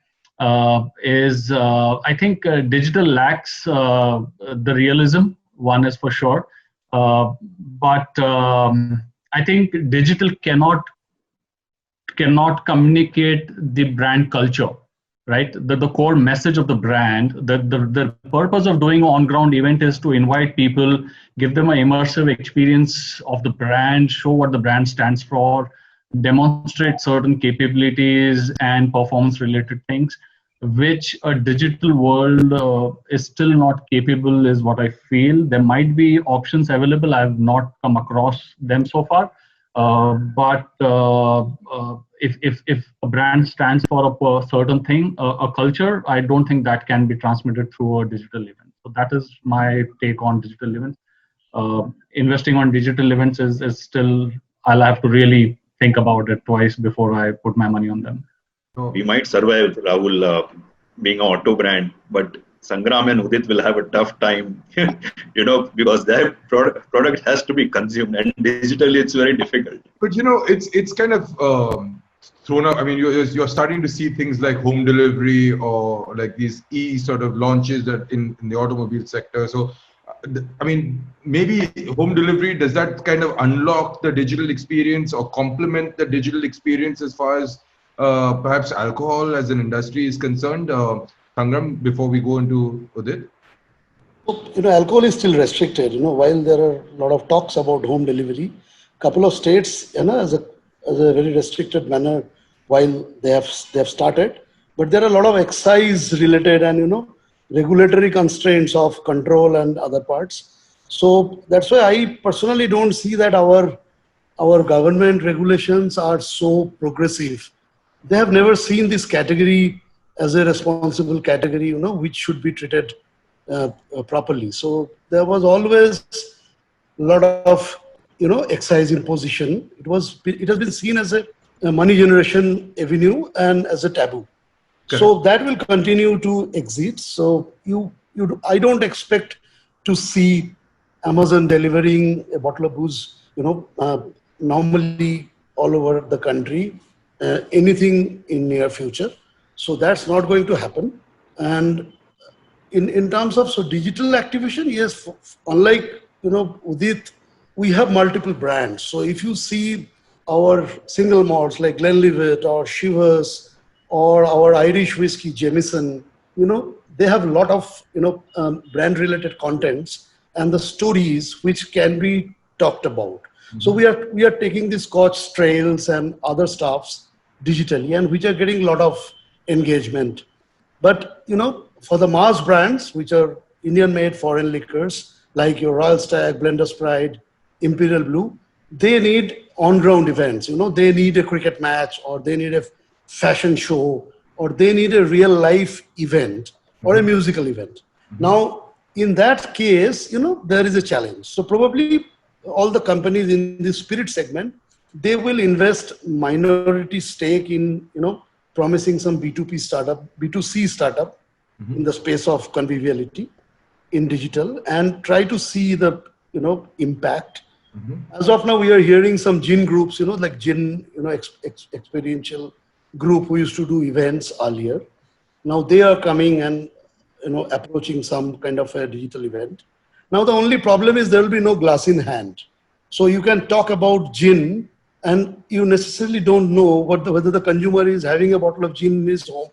is I think digital lacks the realism. One is for sure, but I think digital cannot communicate the brand culture, right? The core message of the brand, the purpose of doing on ground event is to invite people, give them an immersive experience of the brand, show what the brand stands for, demonstrate certain capabilities and performance related things, which a digital world is still not capable, is what I feel. There might be options available. I have not come across them so far. But if a brand stands for a certain thing, a culture, I don't think that can be transmitted through a digital event. So that is my take on digital events. Investing on digital events is still, I'll have to really think about it twice before I put my money on them. We might survive, Rahul, being an auto brand, but Sangram and Udit will have a tough time, because their product has to be consumed, and digitally it's very difficult. But it's kind of thrown up. I mean, you're starting to see things like home delivery or like these sort of launches that in the automobile sector. So, I mean, maybe home delivery, does that kind of unlock the digital experience or complement the digital experience as far as perhaps alcohol as an industry is concerned? Sangram, before we go into Udit? Alcohol is still restricted. While there are a lot of talks about home delivery, couple of states, as a very restricted manner, while they have started, but there are a lot of excise related and regulatory constraints of control and other parts. So that's why I personally don't see that our government regulations are so progressive. They have never seen this category as a responsible category, which should be treated properly. So there was always a lot of, excise imposition. It has been seen as a money generation avenue and as a taboo. Correct. So that will continue to exist. So I don't expect to see Amazon delivering a bottle of booze, normally all over the country, anything in near future. So that's not going to happen. And in terms of digital activation, yes, unlike Udit, we have multiple brands. So if you see our single malts like Glenlivet or Shivers or our Irish whiskey Jameson, they have a lot of brand related contents and the stories which can be talked about. Mm-hmm. So we are taking the Scotch trails and other stuffs digitally, and which are getting a lot of engagement. But for the mass brands, which are Indian made foreign liquors like your Royal Stag, Blender's Pride, Imperial Blue, they need on ground events. They need a cricket match, or they need a fashion show, or they need a real life event or a musical event. Mm-hmm. Now in that case, there is a challenge. So probably all the companies in the spirit segment, they will invest minority stake in, promising some B2C startup mm-hmm. in the space of conviviality in digital, and try to see the, impact. Mm-hmm. As of now, we are hearing some gin groups, like gin, experiential group who used to do events earlier. Now they are coming and, approaching some kind of a digital event. Now the only problem is there will be no glass in hand. So you can talk about gin, and you necessarily don't know whether the consumer is having a bottle of gin in his home,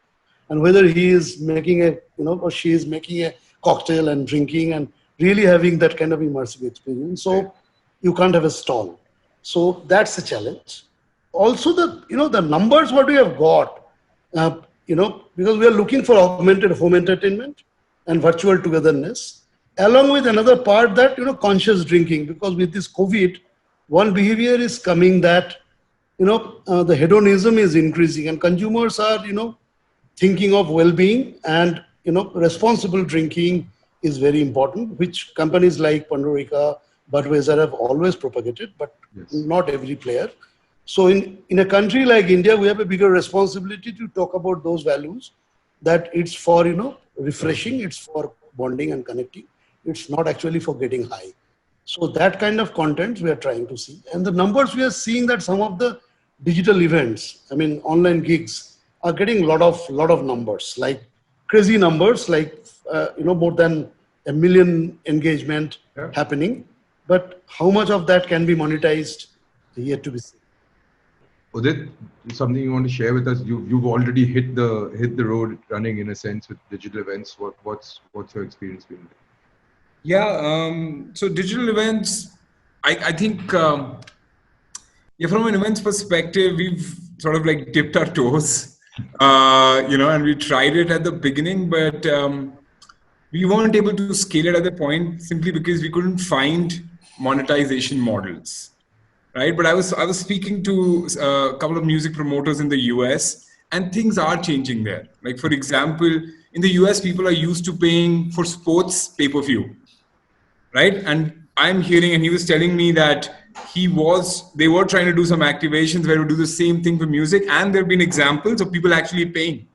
and whether he is making or she is making a cocktail and drinking and really having that kind of immersive experience. So you can't have a stall. So that's a challenge. Also, the numbers what we have got, because we are looking for augmented home entertainment and virtual togetherness, along with another part that conscious drinking, because with this COVID, one behavior is coming that the hedonism is increasing, and consumers are thinking of well-being, and responsible drinking is very important, which companies like Pandorica, Budweiser have always propagated, but not every player. So in a country like India, we have a bigger responsibility to talk about those values, that it's for refreshing, it's for bonding and connecting, it's not actually for getting high. So that kind of content we are trying to see, and the numbers we are seeing that some of the digital events, I mean online gigs, are getting lot of numbers, like crazy numbers, like more than 1 million engagement happening. But how much of that can be monetized, yet to be seen. Udit, something you want to share with us? You've already hit the road running in a sense with digital events. What's your experience been? Yeah, so digital events, I think, from an events perspective, we've sort of like dipped our toes, and we tried it at the beginning, but we weren't able to scale it at the point simply because we couldn't find monetization models, right? But I was speaking to a couple of music promoters in the US, and things are changing there. Like, for example, in the US, people are used to paying for sports pay-per-view, right? And I'm hearing, and he was telling me that they were trying to do some activations where we do the same thing for music, and there have been examples of people actually paying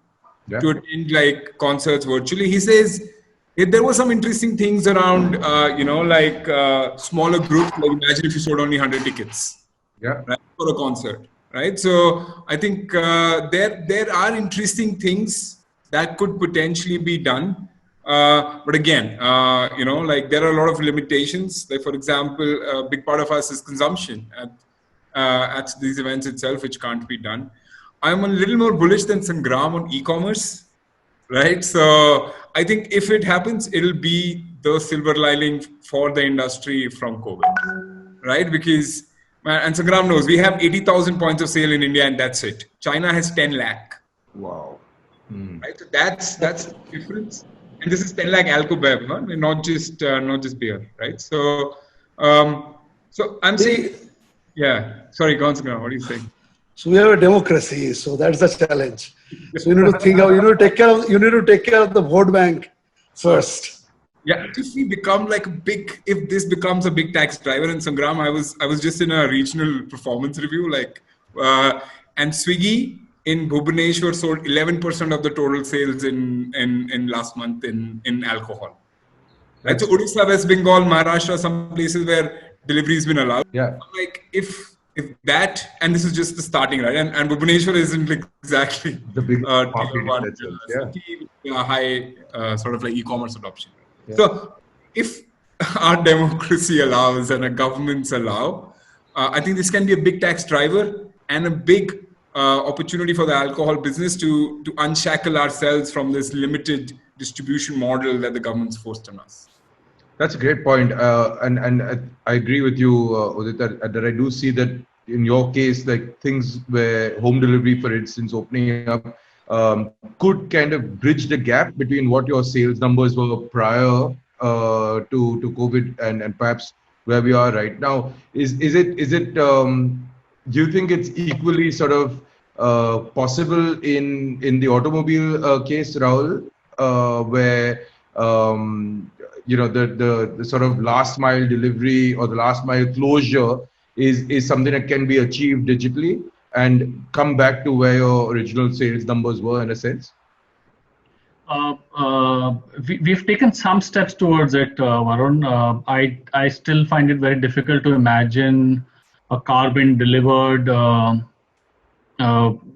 to attend like concerts virtually. He says there were some interesting things around, smaller groups. Like, imagine if you sold only 100 tickets, right, for a concert, right? So I think there are interesting things that could potentially be done. But again, there are a lot of limitations. Like, for example, a big part of us is consumption at these events itself, which can't be done. I'm a little more bullish than Sangram on e-commerce, right? So I think if it happens, it'll be the silver lining for the industry from COVID, right? Because, and Sangram knows, we have 80,000 points of sale in India, and that's it. China has 10 lakh. Wow. Right? So that's the difference. And this is 10 lakh alcobev, huh? not just beer, right? So I'm saying, yeah. Sorry, go on, Sangram. What do you say? So we have a democracy, so that's the challenge. So you need to think you need to take care of the vote bank first. Yeah, if this becomes a big tax driver in Sangram, I was just in a regional performance review, and Swiggy in Bhubaneswar sold 11% of the total sales in last month in alcohol. Right? So Odisha, West Bengal, Maharashtra, some places where delivery has been allowed. Yeah. Like, if that, and this is just the starting, right? And Bhubaneswar isn't exactly the big tier one city, high sort of like e-commerce adoption. Yeah. So if our democracy allows and our governments allow, I think this can be a big tax driver and a big opportunity for the alcohol business to unshackle ourselves from this limited distribution model that the government's forced on us. That's a great point, and I agree with you, Udit, that I do see that in your case, like things where home delivery, for instance, opening up, could kind of bridge the gap between what your sales numbers were prior to COVID and perhaps where we are right now. Is it do you think it's equally sort of possible in the automobile case, Rahul, where the sort of last mile delivery or the last mile closure is something that can be achieved digitally and come back to where your original sales numbers were, in a sense? We've taken some steps towards it, Varun. I still find it very difficult to imagine a car being delivered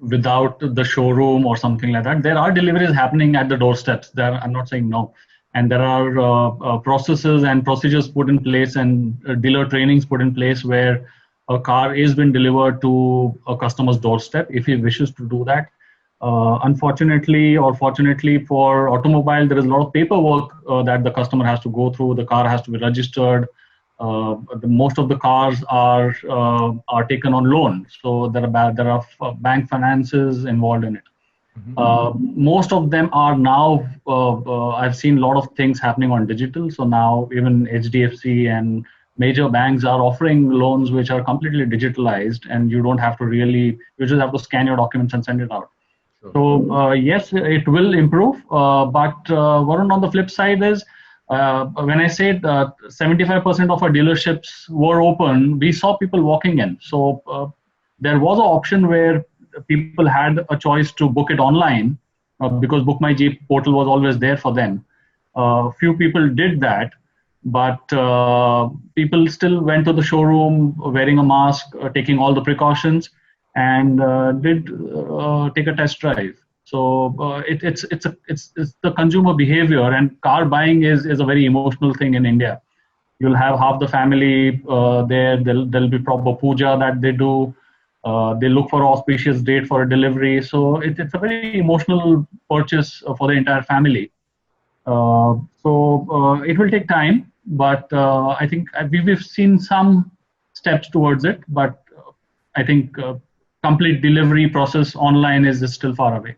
without the showroom or something like that. There are deliveries happening at the doorsteps. I'm not saying no. and there are processes and procedures put in place and dealer trainings put in place where a car is being delivered to a customer's doorstep if he wishes to do that. Unfortunately or fortunately for automobile, there is a lot of paperwork that the customer has to go through. The car has to be registered. Most of the cars are taken on loan, so there are bank finances involved in it. Most of them are now. I've seen a lot of things happening on digital. So now even HDFC and major banks are offering loans which are completely digitalized, and you don't have to really. You just have to scan your documents and send it out. So yes, it will improve. But Varun, on the flip side is when I said 75% of our dealerships were open, we saw people walking in. So there was an option where people had a choice to book it online because Book My Jeep portal was always there for them. Few people did that, but people still went to the showroom wearing a mask, taking all the precautions, and did take a test drive. So it's the consumer behavior, and car buying is a very emotional thing in India. You'll have half the family there. There'll be proper puja that they do. They look for an auspicious date for a delivery. So it's a very emotional purchase for the entire family. So it will take time, but I think we've seen some steps towards it. But I think complete delivery process online is still far away.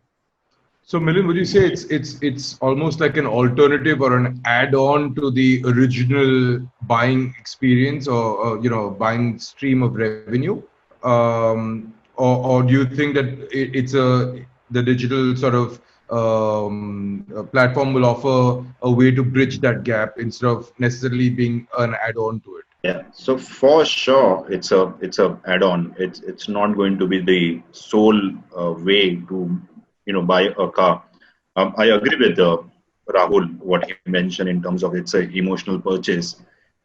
So Milind, would you say it's almost like an alternative or an add-on to the original buying experience or buying stream of revenue, or do you think that the digital sort of platform will offer a way to bridge that gap instead of necessarily being an add-on to it? Yeah, so for sure, it's a add-on. It's not going to be the sole way to buy a car. I agree with Rahul what he mentioned in terms of it's an emotional purchase.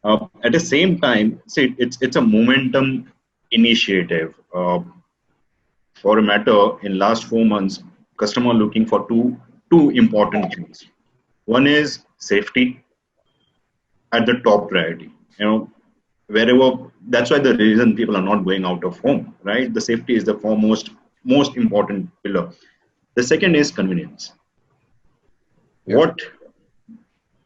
At the same time, see, it's a momentum initiative. For a matter, in last 4 months, customer looking for two important things. One is safety at the top priority. Wherever, that's why the reason people are not going out of home, right? The safety is the foremost most important pillar. The second is convenience. What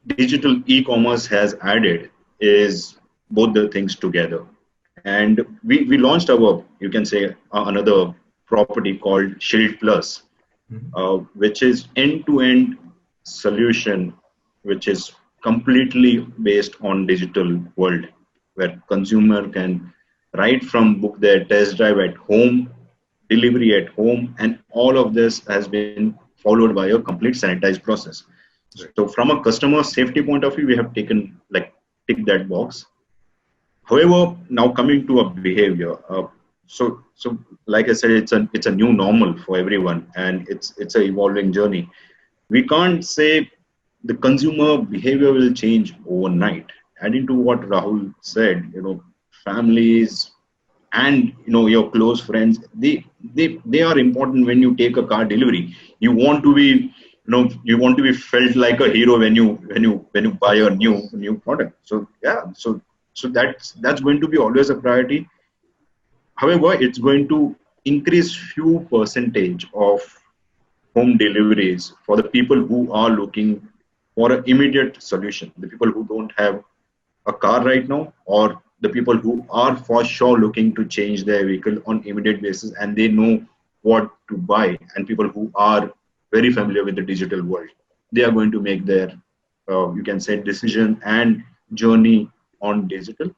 digital e-commerce has added is both the things together. And we launched you can say, another property called Shield Plus, which is end-to-end solution, which is completely based on digital world, where consumer can right from book their test drive at home, delivery at home, and all of this has been followed by a complete sanitized process. Right. So from a customer safety point of view, we have tick that box. However, now coming to a behavior, so like I said, it's a new normal for everyone, and it's an evolving journey. We can't say the consumer behavior will change overnight. Adding to what Rahul said, families and your close friends, they are important when you take a car delivery. You want to be you want to be felt like a hero when you buy a new product. So yeah, so that's going to be always a priority. However, it's going to increase few percentage of home deliveries for the people who are looking for an immediate solution, the people who don't have a car right now, or the people who are for sure looking to change their vehicle on immediate basis and they know what to buy, and people who are very familiar with the digital world. They are going to make their, you can say, decision and journey on digital.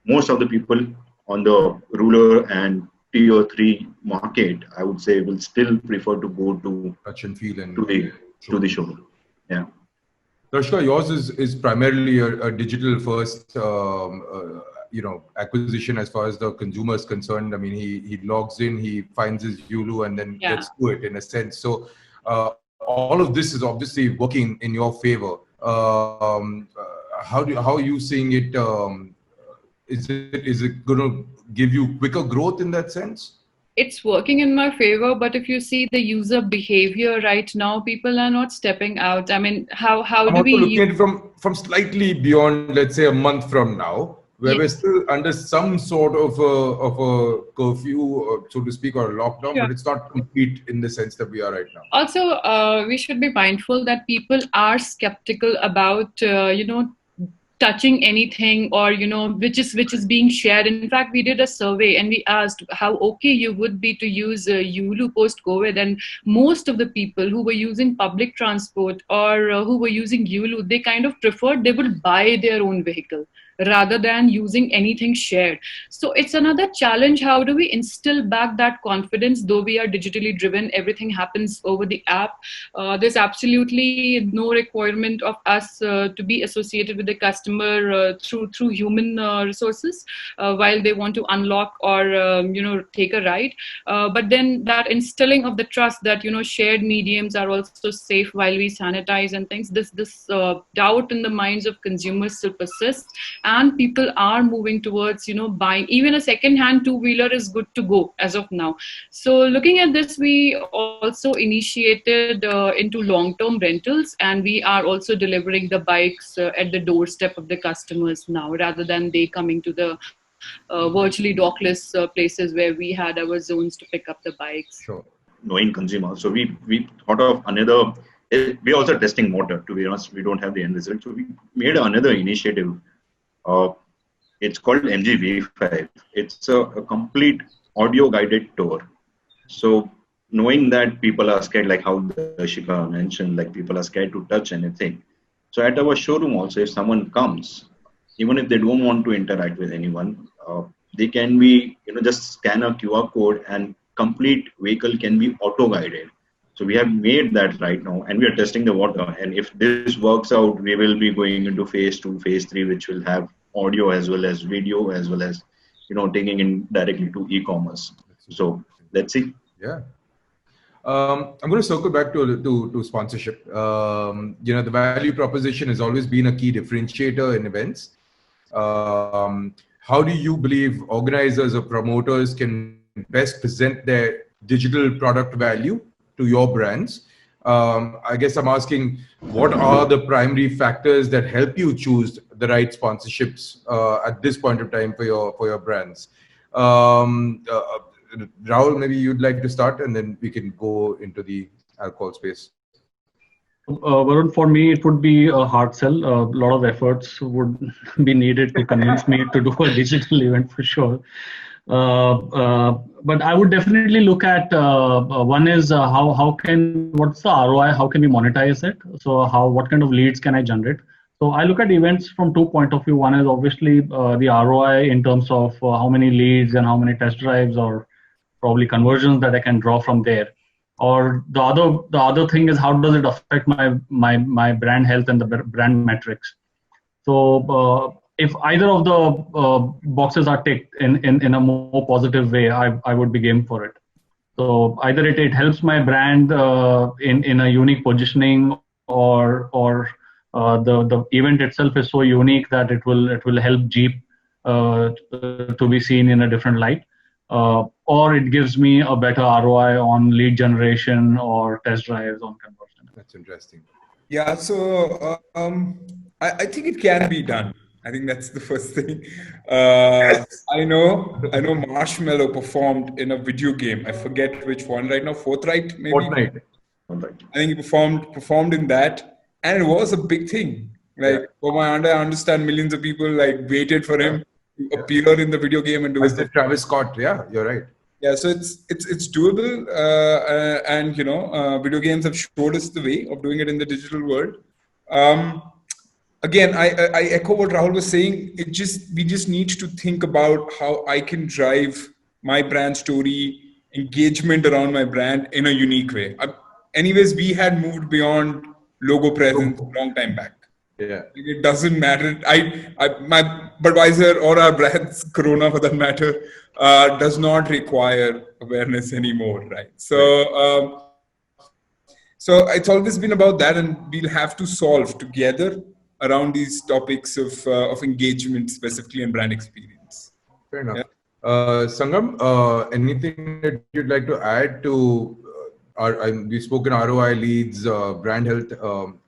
Most of the people on the rural and tier 3 market, I would say, will still prefer to go to touch and feel and to the showroom. Yeah. Darshika, yours is primarily a digital first, acquisition as far as the consumer is concerned. I mean, he logs in, he finds his Yulu, and then gets to it in a sense. So all of this is obviously working in your favor. How are you seeing it? Is it going to give you quicker growth in that sense? it's working in my favor, but if you see the user behavior right now, people are not stepping out. I mean, how I'm do we also looking use? at it from slightly beyond, let's say, a month from now, where Yeah, we're still under some sort of a curfew, or, so to speak, or a lockdown, sure. but it's not complete in the sense that we are right now. Also, we should be mindful that people are skeptical about touching anything, or which is being shared. In fact, we did a survey and we asked how okay you would be to use Yulu post COVID, and most of the people who were using public transport, or who were using Yulu, they kind of preferred, they would buy their own vehicle rather than using anything shared. So it's another challenge. How do we instill back that confidence? Though we are digitally driven, everything happens over the app. There's absolutely no requirement of us to be associated with the customer through human resources while they want to unlock or take a ride. But then that instilling of the trust that shared mediums are also safe while we sanitize and things. This doubt in the minds of consumers still persists, and people are moving towards buying. Even a second hand two wheeler is good to go as of now. So looking at this, we also initiated into long-term rentals, and we are also delivering the bikes at the doorstep of the customers now, rather than they coming to the virtually dockless places where we had our zones to pick up the bikes. Sure. Knowing consumer. So we thought of another. We're also testing water. To be honest, we don't have the end result. So we made another initiative. Uh, it's called MGV5. It's a complete audio guided tour. So knowing that people are scared, like how Darshika mentioned, like people are scared to touch anything. So at our showroom also, if someone comes, even if they don't want to interact with anyone, they can be, just scan a QR code and complete vehicle can be auto guided. So we have made that right now, and we are testing the water. And if this works out, we will be going into phase 2, phase 3, which will have audio as well as video, as well as taking in directly to e-commerce. So let's see. Yeah. I'm going to circle back to sponsorship. The value proposition has always been a key differentiator in events. How do you believe organizers or promoters can best present their digital product value to your brands? I guess I'm asking, what are the primary factors that help you choose the right sponsorships at this point of time for your brands? Rahul, maybe you'd like to start, and then we can go into the alcohol space. Varun, for me, it would be a hard sell. A lot of efforts would be needed to convince me to do a digital event for sure. But I would definitely look at one is what's the ROI? How can we monetize it? So what kind of leads can I generate? So I look at events from 2 point of view. One is obviously the ROI in terms of how many leads and how many test drives or probably conversions that I can draw from there. Or the other thing is, how does it affect my brand health and the brand metrics? So if either of the boxes are ticked in a more positive way, I would be game for it. So either it helps my brand in a unique positioning, or the event itself is so unique that it will help Jeep to be seen in a different light. Or it gives me a better ROI on lead generation or test drives on conversion. That's interesting. Yeah, so I think it can be done. I think that's the first thing. I know Marshmallow performed in a video game. I forget which one right now. Fortnite, maybe. Fortnite. I think he performed in that, and it was a big thing. Like, from I understand, millions of people waited for him to appear in the video game and do his. Travis Scott. Yeah, you're right. Yeah, so it's doable, and video games have showed us the way of doing it in the digital world. Again, I echo what Rahul was saying. We just need to think about how I can drive my brand story, engagement around my brand in a unique way. Anyways, we had moved beyond logo presence a long time back. Yeah, it doesn't matter. My Budweiser or our brand's Corona, for that matter, does not require awareness anymore, right? So, so it's always been about that, and we'll have to solve together around these topics of engagement, specifically in brand experience. fair enough. Yeah. Sangam, anything that you'd like to add to we've spoken ROI leads, brand health,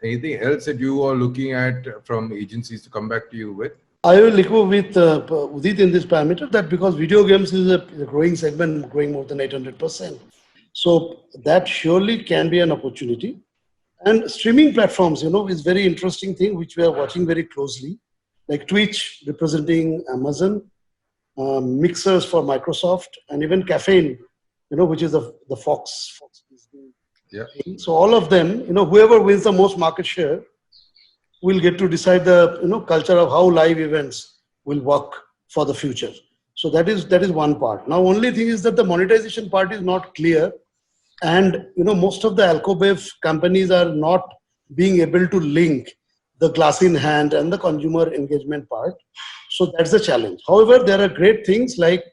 anything else that you are looking at from agencies to come back to you with? I will echo with Udit in this parameter that because video games is a growing segment, growing more than 800%. So that surely can be an opportunity. And streaming platforms, is very interesting thing which we are watching very closely, like Twitch representing Amazon, mixers for Microsoft, and even Caffeine, which is the Fox. Yeah. So all of them, whoever wins the most market share will get to decide the culture of how live events will work for the future. So that is one part. Now, only thing is that the monetization part is not clear, and most of the alcobev companies are not being able to link the glass in hand and the consumer engagement part. So that's the challenge. However, there are great things like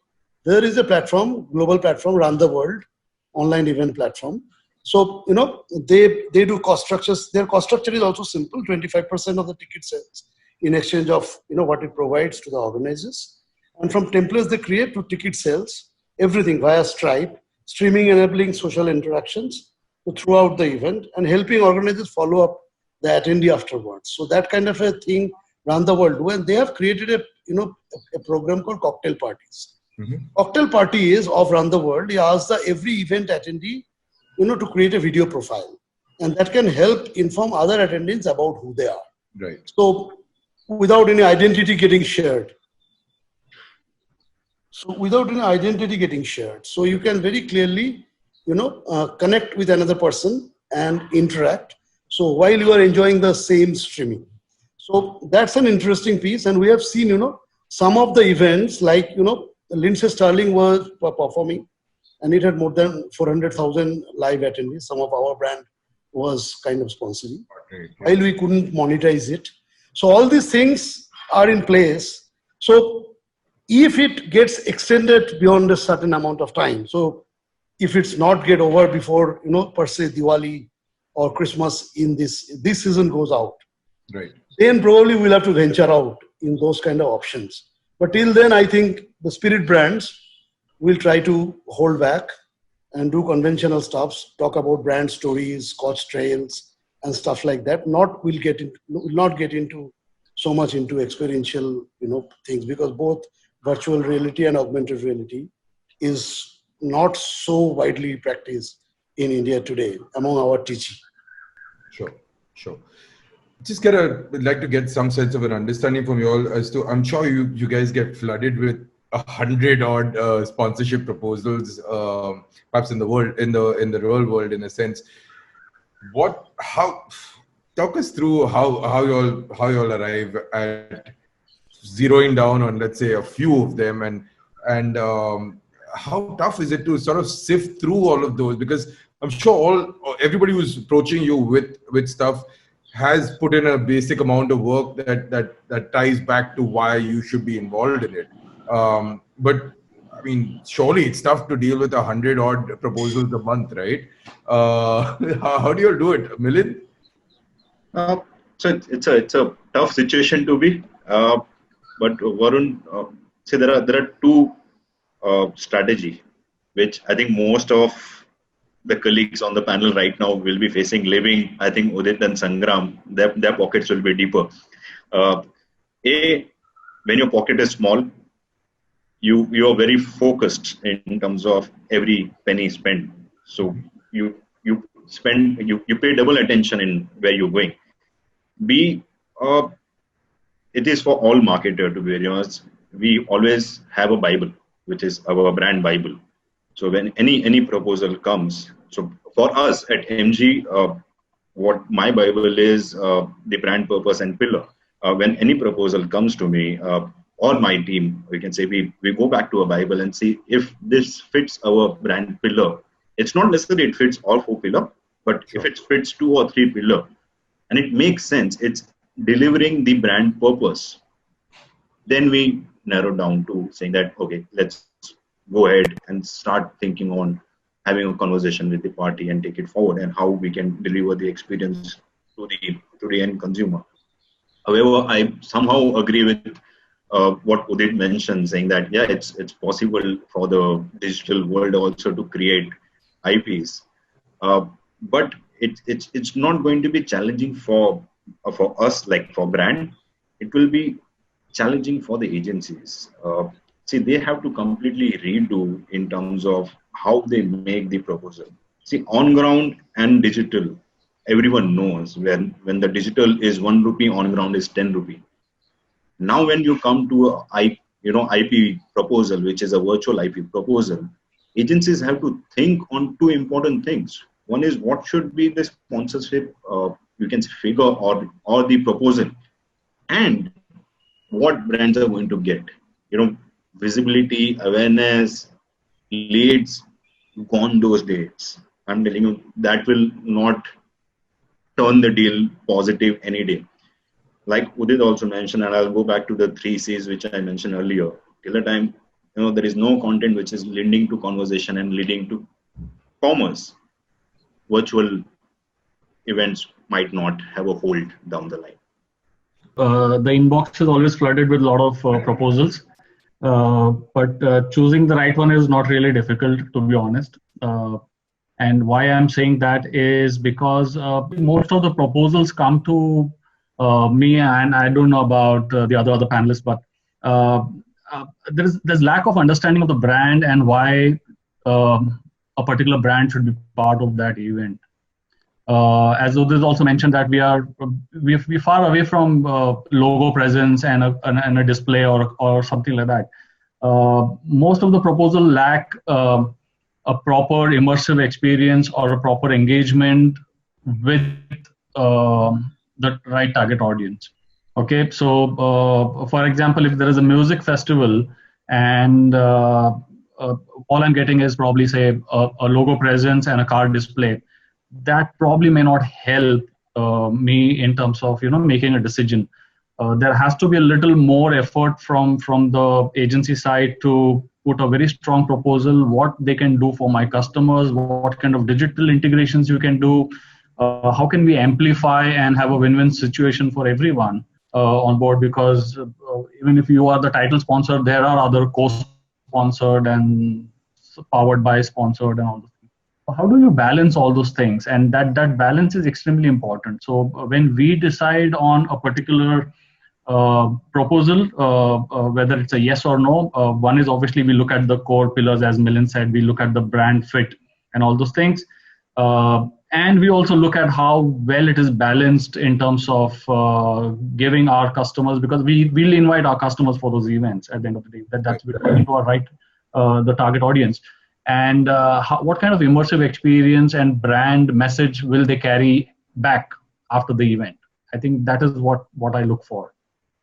there is a platform, global platform around the world, online event platform. So, they do cost structures. Their cost structure is also simple, 25% of the ticket sales in exchange of, what it provides to the organizers. And from templates they create to ticket sales, everything via Stripe, streaming enabling social interactions throughout the event and helping organizers follow up the attendee afterwards. So that kind of a thing around the world. When they have created a program called cocktail parties. Mm-hmm. Cocktail party is of around the world. He asks every event attendee to create a video profile, and that can help inform other attendees about who they are. Right. So without any identity getting shared. So you can very clearly, connect with another person and interact. So while you are enjoying the same streaming. So that's an interesting piece. And we have seen, some of the events like, Lindsay Sterling was performing, and it had more than 400,000 live attendees. Some of our brand was kind of sponsoring, while we couldn't monetize it. So all these things are in place. So if it gets extended beyond a certain amount of time, so if it's not get over before, per se Diwali or Christmas in this season goes out, right, then probably we'll have to venture out in those kind of options. But till then, I think the spirit brands will try to hold back and do conventional stuffs, talk about brand stories, Scotch trails, and stuff like that. Will not get into so much into experiential, things, because both virtual reality and augmented reality is not so widely practiced in India today among our TG. Sure. Just would like to get some sense of an understanding from you all as to, I'm sure you guys get flooded with 100 odd sponsorship proposals, perhaps in the real world, in a sense. Talk us through how you all arrive at zeroing down on, let's say, a few of them, and how tough is it to sort of sift through all of those? Because I'm sure everybody who's approaching you with stuff has put in a basic amount of work that ties back to why you should be involved in it. But I mean, surely it's tough to deal with 100 odd proposals a month, right? How do you all do it, Milind? So it's a tough situation to be. But Varun, there are two strategy, which I think most of the colleagues on the panel right now will be facing, living. I think Udit and Sangram, their pockets will be deeper. When your pocket is small, you are very focused in terms of every penny spent. So you pay double attention in where you're going. It is for all marketer, to be very honest. We always have a Bible, which is our brand Bible. So when any proposal comes, so for us at MG, what my Bible is, the brand purpose and pillar. When any proposal comes to me or my team, we can say we go back to a Bible and see if this fits our brand pillar. It's not necessarily it fits all 4 pillars, but if it fits 2 or 3 pillars, and it makes sense, it's delivering the brand purpose, then we narrow down to saying that, okay, let's go ahead and start thinking on having a conversation with the party and take it forward, and how we can deliver the experience to the end consumer. However, I somehow agree with what Udit mentioned, saying that yeah, it's possible for the digital world also to create IPs, but it's not going to be challenging for us, like for brand. It will be challenging for the agencies. See, they have to completely redo in terms of how they make the proposal. See, on ground and digital, everyone knows when the digital is 1 rupee, on ground is 10 rupee. Now, when you come to IP proposal, which is a virtual IP proposal, agencies have to think on two important things. One is what should be the sponsorship, you can say figure or the proposal, and what brands are going to get. Visibility, awareness, leads, gone those days. I'm telling you, that will not turn the deal positive any day. Like Udit also mentioned, and I'll go back to the 3 C's which I mentioned earlier. Till the time there is no content which is leading to conversation and leading to commerce, virtual events might not have a hold down the line. The inbox is always flooded with a lot of proposals, but choosing the right one is not really difficult, to be honest. And why I'm saying that is because most of the proposals come to me, and I don't know about the other panelists, but there's lack of understanding of the brand and why a particular brand should be part of that event. As Udit also mentioned, that we're far away from logo presence and a display or something like that. Most of the proposal lack a proper immersive experience or a proper engagement with the right target audience. Okay, so for example, if there is a music festival and all I'm getting is probably say a logo presence and a car display, that probably may not help me in terms of making a decision. There has to be a little more effort from the agency side to put a very strong proposal, what they can do for my customers, what kind of digital integrations you can do, how can we amplify and have a win-win situation for everyone on board, because even if you are the title sponsor, there are other co-sponsored and powered by sponsored and all those things. How do you balance all those things? And that balance is extremely important. So when we decide on a particular proposal, whether it's a yes or no, one is obviously we look at the core pillars, as Milind said, we look at the brand fit and all those things. And we also look at how well it is balanced in terms of giving our customers, because we'll invite our customers for those events at the end of the day. That's between to our right, the target audience. And what kind of immersive experience and brand message will they carry back after the event? I think that is what I look for.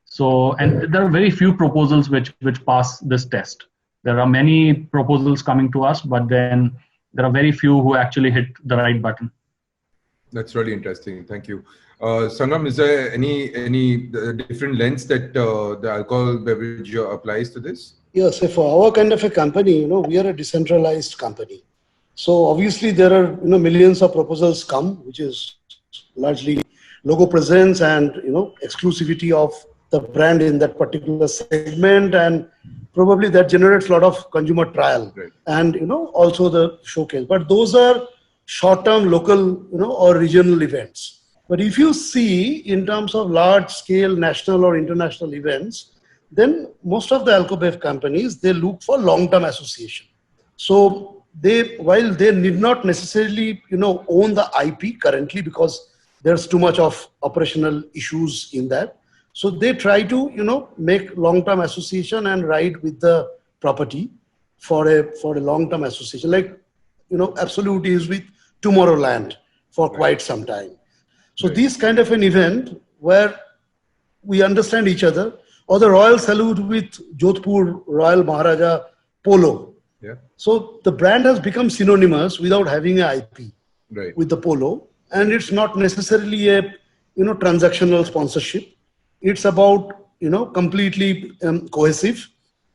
So, and there are very few proposals which pass this test. There are many proposals coming to us, but then there are very few who actually hit the right button. That's really interesting. Thank you. Sangram, is there any different lens that the alcohol beverage applies to this? Yes, so for our kind of a company, we are a decentralized company. So obviously there are millions of proposals come, which is largely logo presence and exclusivity of the brand in that particular segment, and probably that generates a lot of consumer trial, right. And also the showcase. But those are short-term local or regional events. But if you see in terms of large-scale national or international events, then most of the alcobev companies, they look for long-term association. So while they need not necessarily own the IP currently, because there's too much of operational issues in that. So they try to make long-term association and ride with the property for a long-term association. Like Absolute is with Tomorrowland for quite some time. So this kind of an event where we understand each other, or the Royal Salute with Jodhpur Royal Maharaja Polo. Yeah. So the brand has become synonymous without having an IP with the polo, and it's not necessarily a transactional sponsorship. It's about completely cohesive.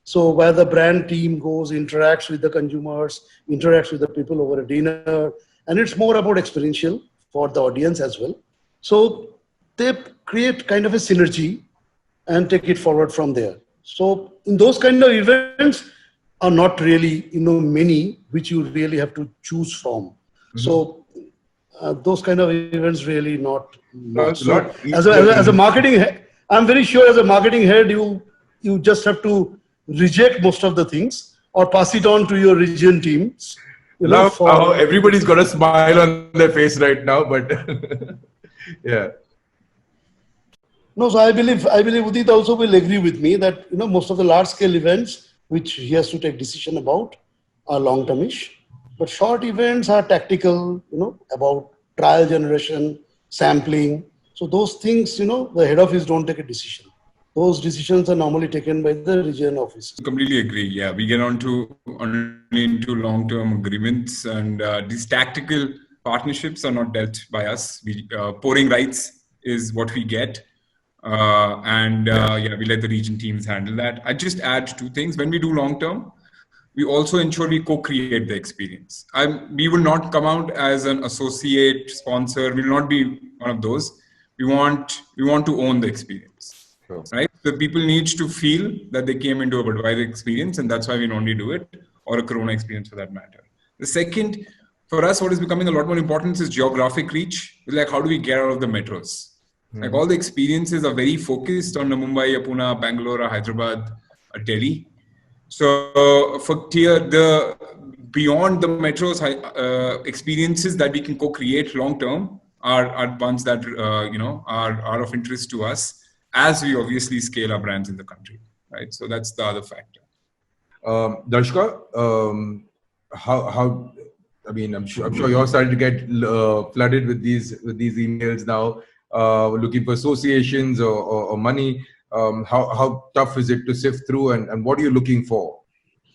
So where the brand team goes, interacts with the consumers, interacts with the people over a dinner, and it's more about experiential for the audience as well. So they create kind of a synergy and take it forward from there. So in those kind of events are not really, many which you really have to choose from. So those kind of events really not A much. So lot as a easier. marketing head, I'm very sure as a marketing head, you just have to reject most of the things or pass it on to your region teams, Love how for everybody's got a smile on their face right now, but yeah. no. So I believe Udit also will agree with me that most of the large scale events which he has to take decision about are long termish, but short events are tactical. About trial generation, sampling. So those things, the head office don't take a decision. Those decisions are normally taken by the region offices. Completely agree. Yeah, we get only into long-term agreements, and these tactical partnerships are not dealt by us. We pouring rights is what we get, and yeah, we let the region teams handle that. I just add two things. When we do long-term, we also ensure we co-create the experience. We will not come out as an associate sponsor. We will not be one of those. We want to own the experience, Sure. right? The people need to feel that they came into a Budweiser experience, and that's why we normally do it, or a Corona experience for that matter. The second, for us, what is becoming a lot more important is geographic reach. Like, how do we get out of the metros? Like, all the experiences are very focused on the Mumbai, Pune, Bangalore, Hyderabad, Delhi. So for the beyond the metros experiences that we can co-create long term are ones that are of interest to us as we obviously scale our brands in the country, right? So that's the other factor. Darshka, how? I mean, I'm sure you're starting to get flooded with these emails now, looking for associations or money. How tough is it to sift through, and what are you looking for?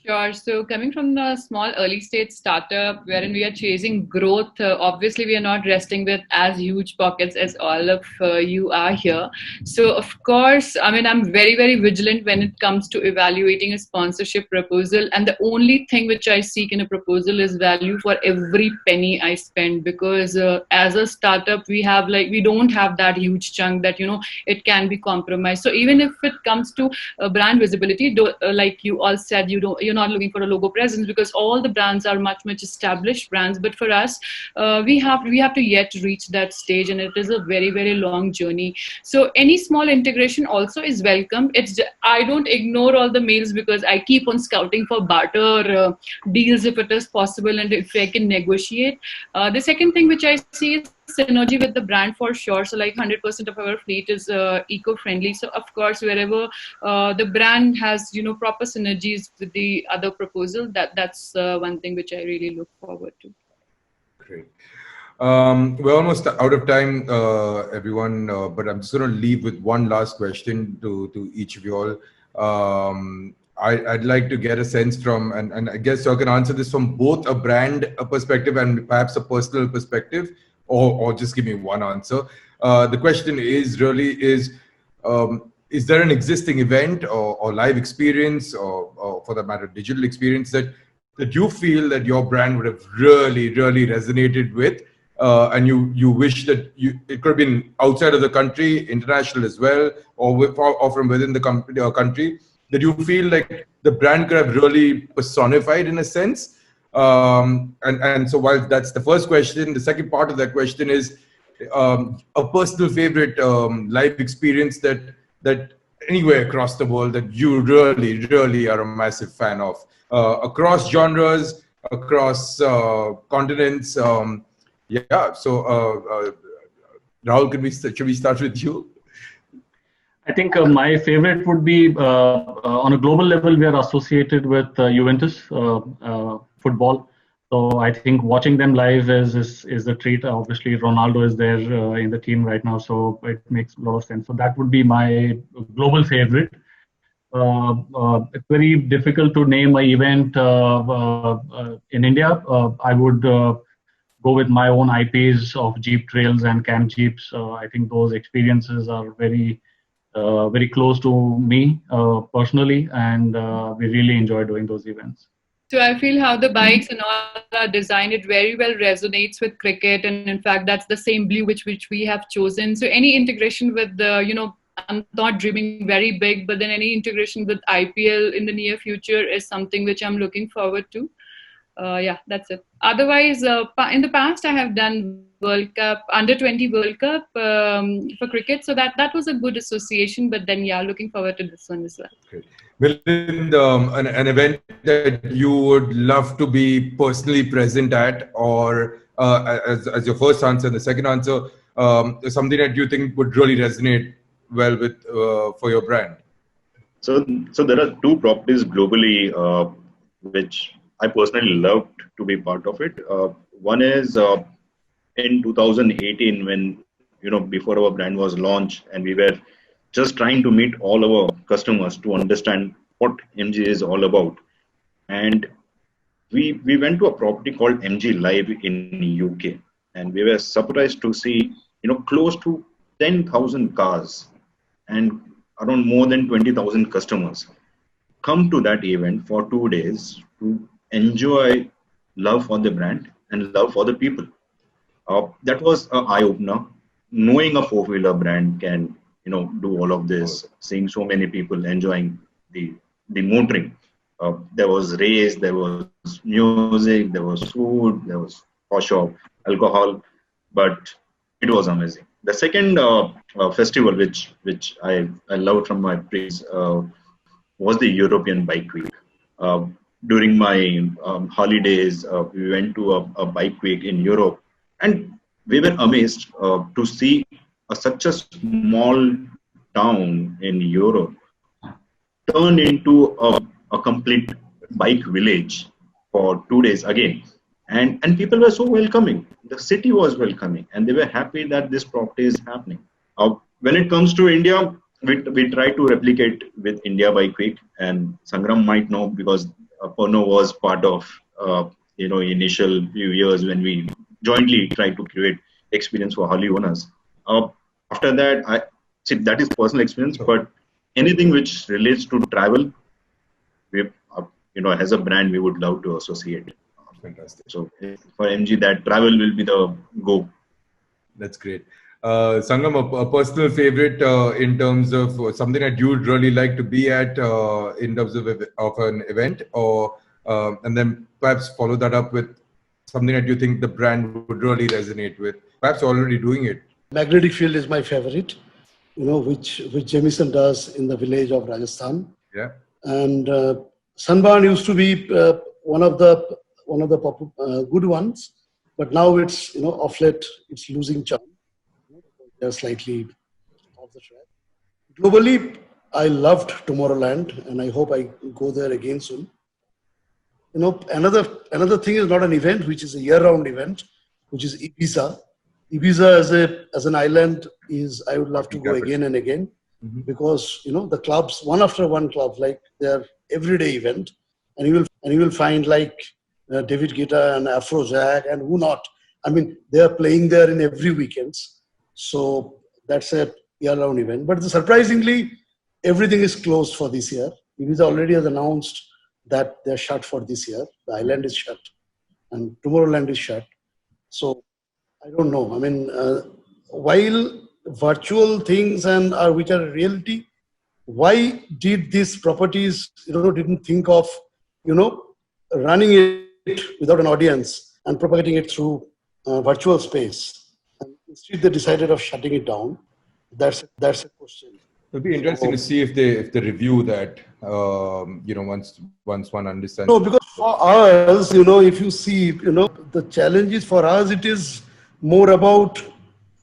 Sure. So coming from the small early stage startup wherein we are chasing growth, obviously we are not resting with as huge pockets as all of you are here. So of course, I mean, I'm very, very vigilant when it comes to evaluating a sponsorship proposal. And the only thing which I seek in a proposal is value for every penny I spend, because as a startup, we don't have that huge chunk that, it can be compromised. So even if it comes to brand visibility, like you all said, you're not looking for a logo presence because all the brands are much established brands. But for us, we have to yet reach that stage, and it is a very, very long journey. So any small integration also is welcome. I don't ignore all the mails because I keep on scouting for barter deals if it is possible and if I can negotiate. The second thing which I see is synergy with the brand for sure. So like 100% of our fleet is eco-friendly. So of course, wherever the brand has proper synergies with the other proposal, that's one thing which I really look forward to. Great. We're almost out of time, everyone, but I'm just going to leave with one last question to each of you all. I'd like to get a sense from, and I guess you can answer this from both a brand perspective and perhaps a personal perspective, or just give me one answer. The question is there an existing event or live experience or for that matter, digital experience that you feel that your brand would have really resonated with, and you wish that it could have been outside of the country, international as well, or from within the country, that you feel like the brand could have really personified in a sense. And so while that's the first question, the second part of that question is a personal favorite live experience that anywhere across the world that you really are a massive fan of, across genres, across continents. Yeah. So, Rahul, should we start with you? I think my favorite would be on a global level, we are associated with Juventus football. So I think watching them live is a treat. Obviously, Ronaldo is there in the team right now, so it makes a lot of sense. So that would be my global favorite. It's very difficult to name an event in India. I would go with my own IPs of Jeep Trails and Camp Jeeps. I think those experiences are very close to me personally, and we really enjoy doing those events. So I feel how the bikes and all are designed, it very well resonates with cricket, and in fact, that's the same blue which we have chosen. So any integration with the I'm not dreaming very big, but then any integration with IPL in the near future is something which I'm looking forward to. Yeah, that's it. Otherwise, in the past, I have done World Cup, under 20 World Cup for cricket. So that was a good association. But then, yeah, looking forward to this one as well. Great. Milind, an event that you would love to be personally present at, or as your first answer, and the second answer, something that you think would really resonate well with for your brand? So there are two properties globally which I personally loved to be part of it. One is in 2018 when before our brand was launched and we were just trying to meet all our customers to understand what MG is all about, and we went to a property called MG Live in UK, and we were surprised to see close to 10,000 cars and around more than 20,000 customers come to that event for 2 days to enjoy love for the brand and love for the people. That was an eye opener. Knowing a four-wheeler brand can do all of this, seeing so many people enjoying the motoring. There was race, there was music, there was food, there was for sure alcohol, but it was amazing. The second festival which I loved from my previous was the European Bike Week. During my holidays, we went to a bike week in Europe, and we were amazed to see such a small town in Europe turn into a complete bike village for 2 days again. And people were so welcoming. The city was welcoming, and they were happy that this property is happening. When it comes to India, we try to replicate with India Bike Week, and Sangram might know because Pano was part of initial few years when we jointly tried to create experience for Harley owners. After that, I see that is personal experience, but anything which relates to travel, we as a brand we would love to associate. Fantastic. So for MG, that travel will be the go. That's great. Sangam, a personal favorite in terms of something that you'd really like to be at in terms of an event, or and then perhaps follow that up with something that you think the brand would really resonate with. Perhaps already doing it. Magnetic field is my favorite, which Jamison does in the village of Rajasthan. Yeah. And Sunburn used to be one of the good ones, but now it's off late it's losing charm. They're slightly off the track. Globally, I loved Tomorrowland, and I hope I go there again soon. Another thing is not an event, which is a year-round event, which is Ibiza. Ibiza as an island is I would love to go again and again, because the clubs one after one club, like their everyday event, and you will find like David Guetta and Afrojack and who not. I mean, they are playing there in every weekends. So that's a year-round event. But surprisingly, everything is closed for this year. Ibiza already has announced that they're shut for this year. The island is shut, and Tomorrowland is shut. So I don't know. I mean, while virtual things which are reality, why did these properties didn't think of running it without an audience and propagating it through virtual space? And instead, they decided of shutting it down. That's a question. It'll be interesting to see if they review that. Once one understands. No, because for us, if you see, the challenges for us, it is more about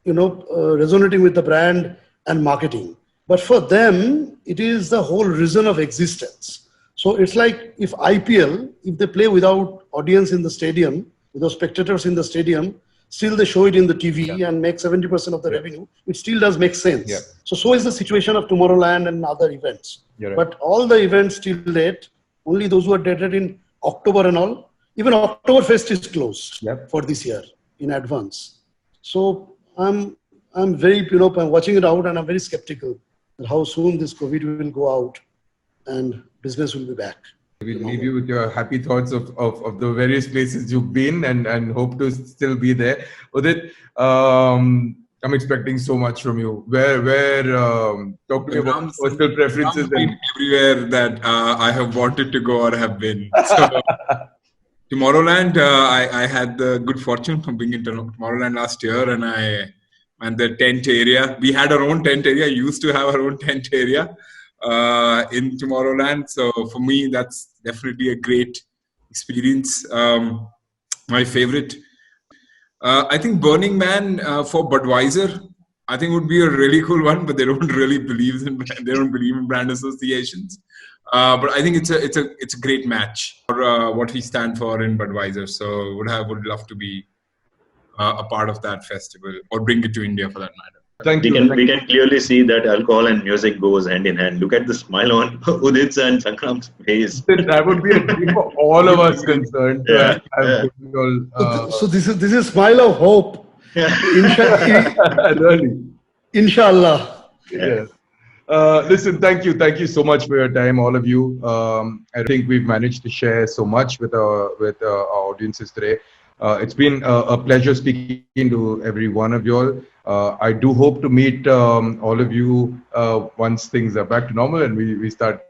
resonating with the brand and marketing. But for them, it is the whole reason of existence. So it's like if IPL, if they play without audience in the stadium, without spectators in the stadium, still they show it in the TV and make 70% of the revenue, it still does make sense. Yeah. So is the situation of Tomorrowland and other events. Right. But all the events till date, only those who are dated in October and all, even Oktoberfest is closed for this year in advance. So I'm very, I'm watching it out, and I'm very skeptical that how soon this COVID will go out and business will be back. We'll leave you with your happy thoughts of the various places you've been and hope to still be there. Udit, I'm expecting so much from you. Talk to me about personal preferences. And everywhere that I have wanted to go or have been. So Tomorrowland, I had the good fortune of being in Tomorrowland last year, and the tent area. We had our own tent area. Used to have our own tent area in Tomorrowland. So for me, that's definitely a great experience. My favorite. I think Burning Man for Budweiser, I think would be a really cool one, but they don't really believe in brand associations. But I think it's a great match for what we stand for in Budweiser. So would love to be a part of that festival or bring it to India for that matter. Thank you. We can clearly see that alcohol and music goes hand in hand. Look at the smile on Udit's and Sangram's face. That would be a dream for all of us concerned. Yeah, To have So this is smile of hope. really. Inshallah. Yes. Listen, thank you so much for your time, all of you. I think we've managed to share so much with our audiences today. It's been a pleasure speaking to every one of you all. I do hope to meet all of you once things are back to normal and we start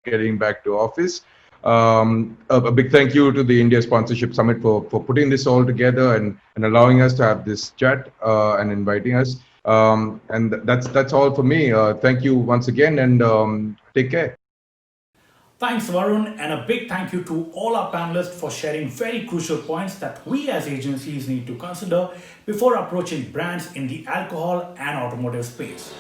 getting back to office. A big thank you to the India Sponsorship Summit for putting this all together and allowing us to have this chat and inviting us. And that's all for me. Thank you once again and take care. Thanks, Varun, and a big thank you to all our panelists for sharing very crucial points that we as agencies need to consider before approaching brands in the alcohol and automotive space.